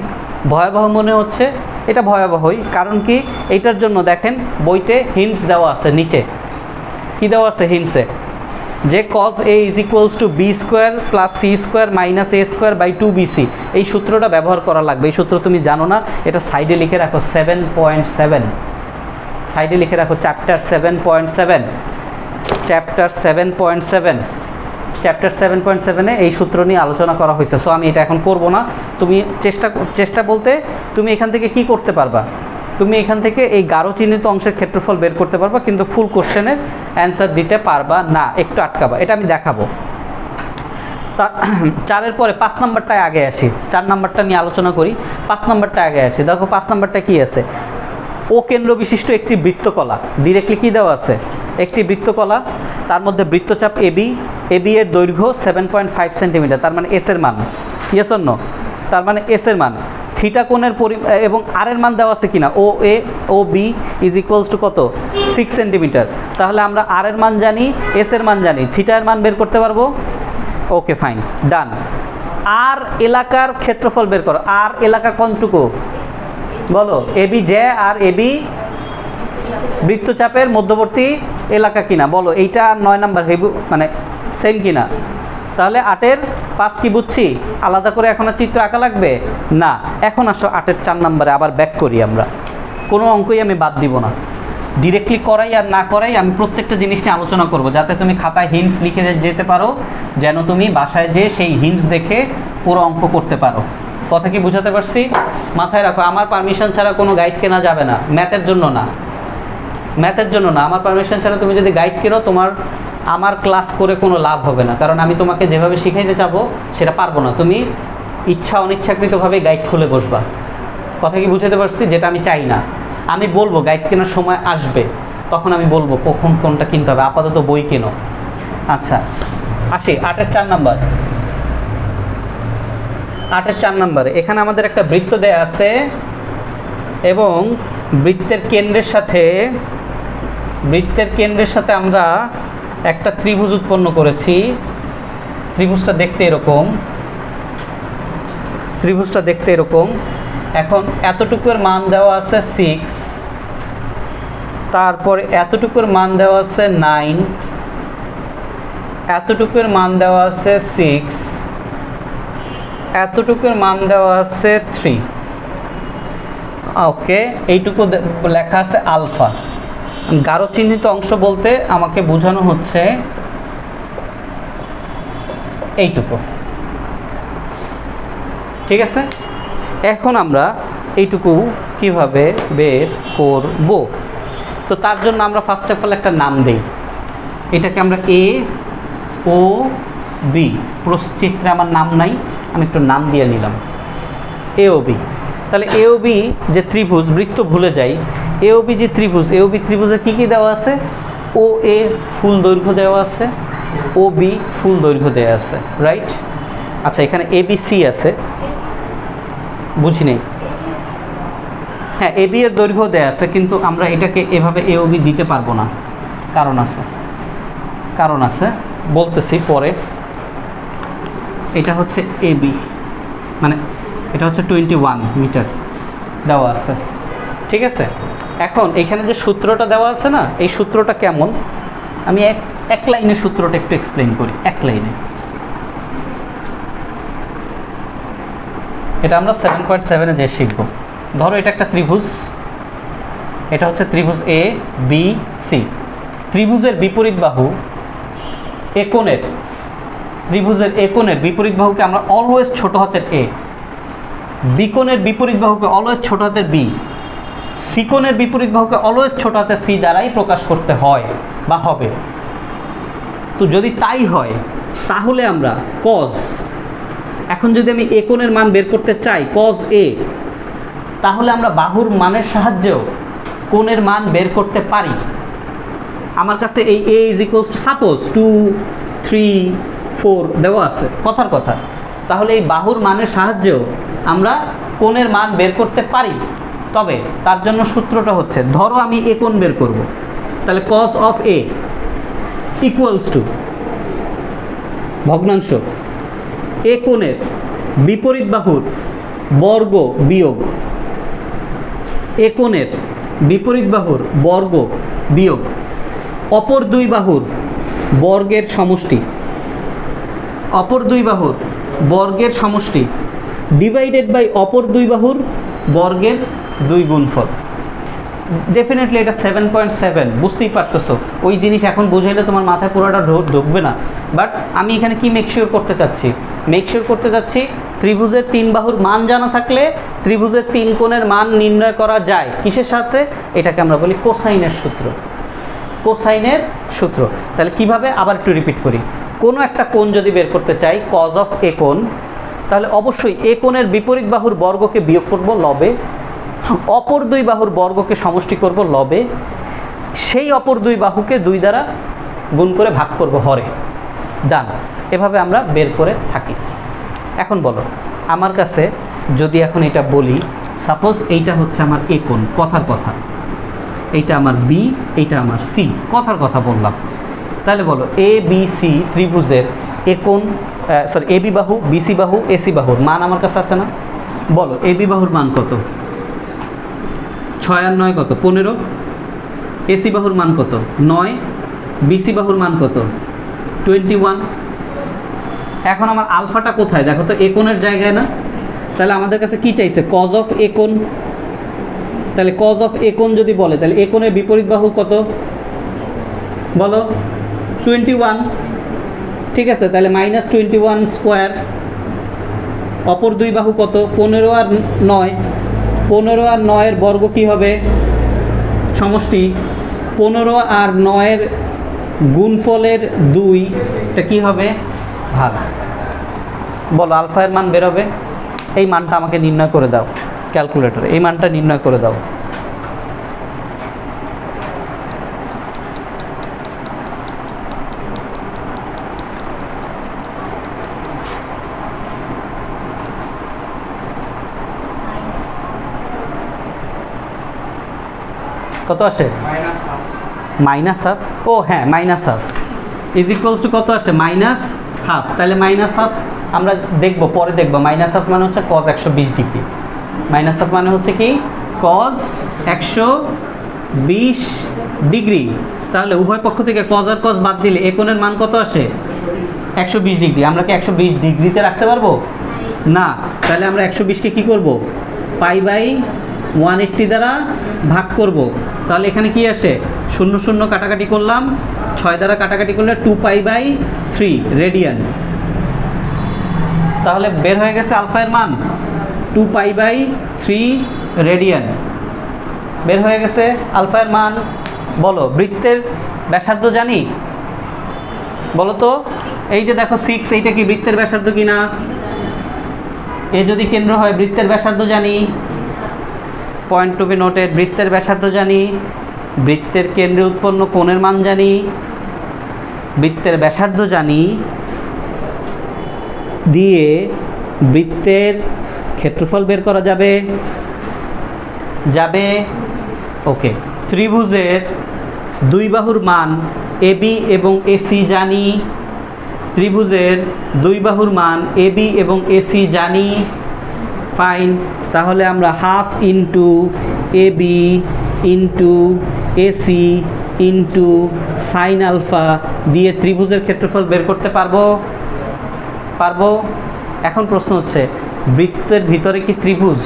ভয়াবহ মনে হচ্ছে, এটা ভয়াবহই। কারণ কি? এইটার জন্য দেখেন বইতে হিন্টস দেওয়া আছে, নিচে কি দেওয়া আছে হিন্টসে? যে cos A = b² + c² - a² / 2bc, এই সূত্রটা ব্যবহার করা লাগবে। এই সূত্র তুমি জানো না, এটা সাইডে লিখে রাখো 7.7, সাইডে লিখে রাখো চ্যাপ্টার 7.7 এই সূত্র নিয়ে আলোচনা করা হয়েছে। সো আমি এটা এখন করব না। তুমি চেষ্টা বলতে তুমি এখান থেকে কি করতে পারবা? তুমি এখান থেকে এই গাঢ় চিহ্নিত অংশের ক্ষেত্রফল বের করতে পারবা, কিন্তু ফুল কোশ্চেনের অ্যান্সার দিতে পারবা না, একটু আটকাবা। এটা আমি দেখাবো। 4-এর পরে 5 নাম্বারটায় আগে আসি, 4 নাম্বারটা নিয়ে আলোচনা করি। 5 নাম্বারটা আগে আসি। দেখো 5 নাম্বারটা কি আছে? ও কেন্দ্র বিশিষ্ট একটি বৃত্তকলা। ডিরেক্টলি কী দেওয়া আছে? একটি বৃত্তকলা, তার মধ্যে বৃত্তচাপ এবি এর দৈর্ঘ্য 7.5 সেন্টিমিটার, তার মানে এস এর মান। Yes or no? তার মানে এস এর মান, থিটা কোণের এবং আর এর মান দেওয়া আছে কিনা? ও বি = কত? 6 সেন্টিমিটার। তাহলে আমরা আর এর মান জানি, এস এর মান জানি, থিটা এর মান বের করতে পারবো। ওকে, ফাইন, ডান। আর এলাকার ক্ষেত্রফল বের করো। আর এলাকা কোনটুকু বলো? এবি যে আর এবি বৃত্তচাপের মধ্যবর্তী এলাকা কিনা বলো? এইটা 9 নাম্বার মানে সেম কিনা? তাহলে 8-এর 5 কি বুঝছি? আলাদা করে এখন চিত্র আঁকা লাগবে না। এখন আসো 8-এর 4 নাম্বারে আবার ব্যাক করি। আমরা কোনো অঙ্কই আমি বাদ দিব না। ডিরেক্টলি করাই আর না করাই আমি প্রত্যেকটা জিনিস নিয়ে আলোচনা করব, যাতে তুমি খাতায় হিন্টস লিখে যেতে পারো, যেন তুমি বাসায় যেয়ে সেই হিন্টস দেখে পুরো অঙ্ক করতে পারো। কথা কি বুঝাতে পারছি? মাথায় রাখো, আমার পারমিশন ছাড়া কোনো গাইড কেনা যাবে না, ম্যাথের জন্য না, ম্যাথের জন্য না। আমার পারমিশন ছাড়া তুমি যদি গাইড কেনো, আমার ক্লাস করে কোনো লাভ হবে না, কারণ আমি তোমাকে যেভাবে শিখাইতে চাবো সেটা পারবো না। তুমি ইচ্ছা অনিচ্ছাকৃতভাবে গাইড খুলে বসবা। কথা কি বুঝাতে পারছি? যেটা আমি চাই না। আমি বলবো গাইড কেনার সময় আসবে, তখন আমি বলবো কখন কোনটা কিনতে হবে, আপাতত বই কেনো। আচ্ছা, আসি 8-এর 4 নাম্বার। 8-এর 4 নাম্বারে এখানে আমাদের একটা বৃত্ত দেয়া আছে এবং বৃত্তের কেন্দ্রের সাথে আমরা একটা ত্রিভুজ উৎপন্ন করেছি। ত্রিভুজটা দেখতে এরকম। এখন এতটুকুর মান দেওয়া আছে 6, তারপরে এতটুকুর মান দেওয়া আছে 9, এতটুকুর মান দেওয়া আছে 6, এতটুকুর মান দেওয়া আছে 3। ওকে, এইটুকু লেখা আছে আলফা। গাঢ় চিহ্নিত অংশ বলতে আমাকে বোঝানো হচ্ছে এইটুকু। ঠিক আছে, এখন আমরা এইটুকু কিভাবে বের করব? তো তার জন্য আমরা ফার্স্ট অফ অল একটা নাম দেই। এটাকে আমরা এ ও বি, চিত্রে আমার নাম নাই, আমি একটু নাম দিয়ে নিলাম এ ও বি। তাহলে এ ও বি যে ত্রিভুজ, বৃত্ত ভুলে যাই, এ ও বি যে ত্রিভুজ, এ ও বি ত্রিভুজে কী কী দেওয়া আছে? ও এ ফুল দৈর্ঘ্য দেওয়া আছে, ও বি ফুল দৈর্ঘ্য দেওয়া আছে, রাইট? আচ্ছা, এখানে এ বি সি আছে, বুঝি নেই। হ্যাঁ, এ বি এর দৈর্ঘ্য দেওয়া আছে, কিন্তু আমরা এটাকে এভাবে এ ও বি দিতে পারবো না, কারণ আছে বলতেছি পরে। এটা হচ্ছে এ বি, মানে এটা হচ্ছে 21 মিটার দেওয়া আছে। ঠিক আছে, এখন এখানে যে সূত্রটা দেওয়া আছে না, এই সূত্রটা কেমন, আমি এক লাইনে সূত্রটা একটু এক্সপ্লেইন করি। এক লাইনে এটা আমরা 7.7-এ যে শিখব। ধরো এটা একটা ত্রিভুজ, এটা হচ্ছে ত্রিভুজ এ বি সি। ত্রিভুজের বিপরীত বাহু ত্রিভুজের একোণের বিপরীত বাহুকে আমরা অলওয়েজ ছোট হাতের এ, বিকোণের বিপরীত বাহুকে অলওয়েজ ছোট হাতের বি, সিকোণের বিপরীত বাহুকে অলওয়েজ ছোট হাতের সি দ্বারাই প্রকাশ করতে হয় বা হবে। তো যদি তাই হয় তাহলে আমরা কজ, এখন যদি আমি এ কোণের মান বের করতে চাই কজ এ, তাহলে আমরা বাহুর মানের সাহায্যেও কোণের মান বের করতে পারি। আমার কাছে এই এ ইজ ইকুয়ালস টু সাপোজ 2, 3, 4 দেওয়া আছে, কথার কথা। তাহলে এই বাহুর মানের সাহায্যেও আমরা কোণের মান বের করতে পারি। তবে তার জন্য সূত্রটা হচ্ছে, ধরো আমি এ কোণ বের করব, তাহলে cos of A equals to ভগ্নাংশ এ কোণের বিপরীত বাহুর বর্গ বিয়োগ এ কোণের বিপরীত বাহুর বর্গ বিয়োগ অপর দুই বাহুর বর্গের সমষ্টি, অপর দুই বাহুর বর্গের সমষ্টি ডিভাইডেড বাই অপর দুই বাহুর বর্গের 2 গুণফল। ডেফিনেটলি এটা 7.7, বুঝতেই পারতেছো। ওই জিনিস এখন বুঝাইলে তোমার মাথায় পুরোটা ঢুকবে না। বাট আমি এখানে কি মেকশিওর করতে চাচ্ছি, ত্রিভুজের 3 বাহুর মান জানা থাকলে ত্রিভুজের 3 কোণের মান নির্ণয় করা যায়। কিসের সাথে? এটাকে আমরা বলি কোসাইনের সূত্র। তাহলে কিভাবে? আবার একটু রিপিট করি। কোনো একটা কোণ যদি বের করতে চাই, কজ অফ এ কোণ, তাহলে অবশ্যই এ কোণের বিপরীত বাহুর বর্গকে বিয়োগ করব লবে, অপর দুই বাহুর বর্গকে সমষ্টি করব লবে, সেই অপর দুই বাহুকে 2 দ্বারা গুণ করে ভাগ করব হরে। ডান। এভাবে আমরা বের করে থাকি। এখন বলো, আমার কাছে যদি এখন এটা বলি, সাপোজ এইটা হচ্ছে আমার এ কোণ, কথার কথা, এইটা আমার বি, এইটা আমার সি, কথার কথা বললাম। তাহলে বলো এ বি সি ত্রিভুজের এ কোণ, এ বি বাহু, বিসি বাহু, এসি বাহুর মান আমার কাছে আছে না? বলো এ বি বাহুর মান কত? 6 আর 9 কত? 15। এসি বাহুর মান কত? 9। বিসি বাহুর মান কত? 21। এখন আমার আলফাটা কোথায় দেখো তো? এ কোণের জায়গায় না? তাহলে আমাদের কাছে কি চাইছে? কজ অফ এ কোণ। তাহলে কজ অফ এ কোণ যদি বলে তাহলে এ কোণের বিপরীত বাহু কত বলো? 21। ঠিক আছে, তাহলে -21 স্কোয়ার। অপর দুই বাহু কত? 15 আর 9। 15 আর 9-এর বর্গ কি হবে? সমষ্টি। 15 আর 9-এর গুণফলের 2, এটা কি হবে? ভাগ। বলো আলফা এর মান বেরোবে। এই মানটা আমাকে নির্ণয় করে দাও ক্যালকুলেটরে, এই মানটা নির্ণয় করে দাও। কত আসে? -1/2। ও হ্যাঁ, -1/2 ইজ ইকুয়ালস টু কত আসে? -1/2। তাহলে -1/2 আমরা দেখব, পরে দেখব। -1/2 মানে হচ্ছে cos 120 ডিগ্রি। -1/2 মানে হচ্ছে কি? cos 120 degree. তাহলে উভয় পক্ষ থেকে cos আর cos বাদ দিলে এ কোণের মান কত আসে? 120 ডিগ্রি। আমরা কি 120 ডিগ্রিতে রাখতে পারবো? না। তাহলে আমরা 120-কে কী করব? π/180 দ্বারা ভাগ করব। তাহলে এখানে কি আসে? 0 0 কাটাকাটি করলাম, 6 দ্বারা কাটাকাটি করলে 2π/3 রেডিয়ান। তাহলে বের হয়ে গেছে আলফা এর মান 2π/3 রেডিয়ান বের হয়ে গেছে আলফা এর মান। বলো বৃত্তের ব্যাসার্ধ জানি? বলো তো। এই যে দেখো 6, এইটা কি বৃত্তের ব্যাসার্ধ কিনা? এ যদি কেন্দ্র হয় বৃত্তের ব্যাসার্ধ জানি। পয়েন্ট টু বি নোটেড, বৃত্তের ব্যাসার্ধ জানি, বৃত্তের কেন্দ্রে উৎপন্ন কোণের মান জানি, বৃত্তের ব্যাসার্ধ জানি, দিয়ে বৃত্তের ক্ষেত্রফল বের করা যাবে। ওকে। ত্রিভুজের দুই বাহুর মান এবি এবং এসি জানি। ত্রিভুজের দুই বাহুর মান এবি এবং এসি জানি। ফাইন। তাহলে আমরা 1/2 into AB into AC into sine alpha দিয়ে ত্রিভুজের ক্ষেত্রফল বের করতে পারবো? এখন প্রশ্ন হচ্ছে, বৃত্তের ভিতরে কি ত্রিভুজ?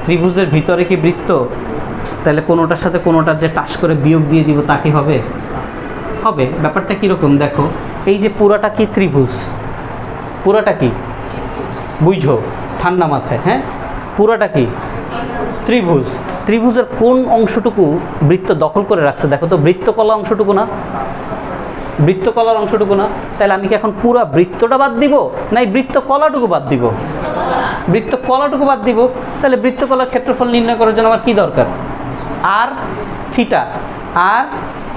ত্রিভুজের ভিতরে কি বৃত্ত? তাহলে কোনোটার সাথে কোনোটার যে টাস করে বিয়োগ দিয়ে দিব তা কি হবে? ব্যাপারটা কীরকম দেখো। এই যে পুরাটা কি ত্রিভুজ? পুরাটা কি বুঝো ঠান্ডা মাথায়? হ্যাঁ, পুরাটা কি ত্রিভুজ। ত্রিভুজের কোন অংশটুকু বৃত্ত দখল করে রাখছে দেখো তো? বৃত্তকলা অংশটুকু না? বৃত্তকলার অংশটুকু না? তাহলে আমি কি এখন পুরো বৃত্তটা বাদ দিব, না এই বৃত্তকলাটুকু বাদ দিব? বৃত্তকলাটুকু বাদ দিব। তাহলে বৃত্তকলার ক্ষেত্রফল নির্ণয় করার জন্য আমার কি দরকার? আর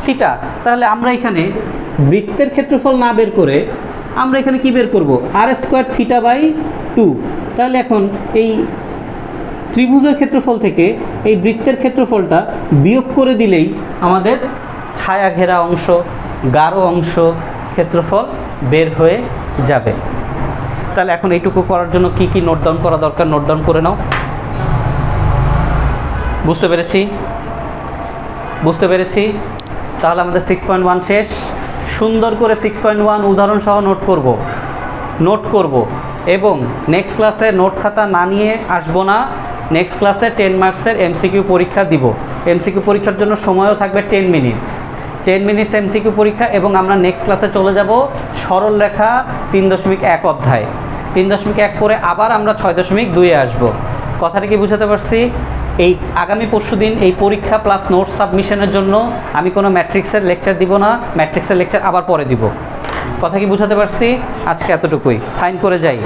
থিটা। তাহলে আমরা এখানে বৃত্তের ক্ষেত্রফল না বের করে আমরা এখানে কি বের করব? r²θ/2। তাহলে এখন এই ত্রিভুজের ক্ষেত্রফল থেকে এই বৃত্তের ক্ষেত্রফলটা বিয়োগ করে দিলেই আমাদের ছায়া ঘেরা অংশ, গাঢ় অংশ ক্ষেত্রফল বের হয়ে যাবে। তাহলে এখন এইটুকু করার জন্য কি কি নোট ডাউন করা দরকার? নোট ডাউন করে নাও। বুঝতে পেরেছি। তাহলে আমাদের 6.1 শেষ। সুন্দর করে 6.1 উদাহরণ সহ নোট করব এবং নেক্সট ক্লাসে নোট খাতা না নিয়ে আসবো না। নেক্সট ক্লাসে 10 মার্কসের এমসিকিউ পরীক্ষা দিব। এমসিকিউ পরীক্ষার জন্য সময়ও থাকবে 10 মিনিটস এমসিকিউ পরীক্ষা। এবং আমরা নেক্সট ক্লাসে চলে যাব সরল রেখা 3.1 অধ্যায়। 3.1 করে আবার আমরা 6.2-এ আসবো। কথাটা কি বুঝাতে পারছি? এই আগামী পরশুদিন এই পরীক্ষা প্লাস নোট সাবমিশনের জন্য আমি কোনো ম্যাট্রিক্সের লেকচার দিব না। ম্যাট্রিক্সের লেকচার আবার পরে দিব। কথা কি বুঝাতে পারছি? আজকে এতটুকুই। সাইন করে যাই।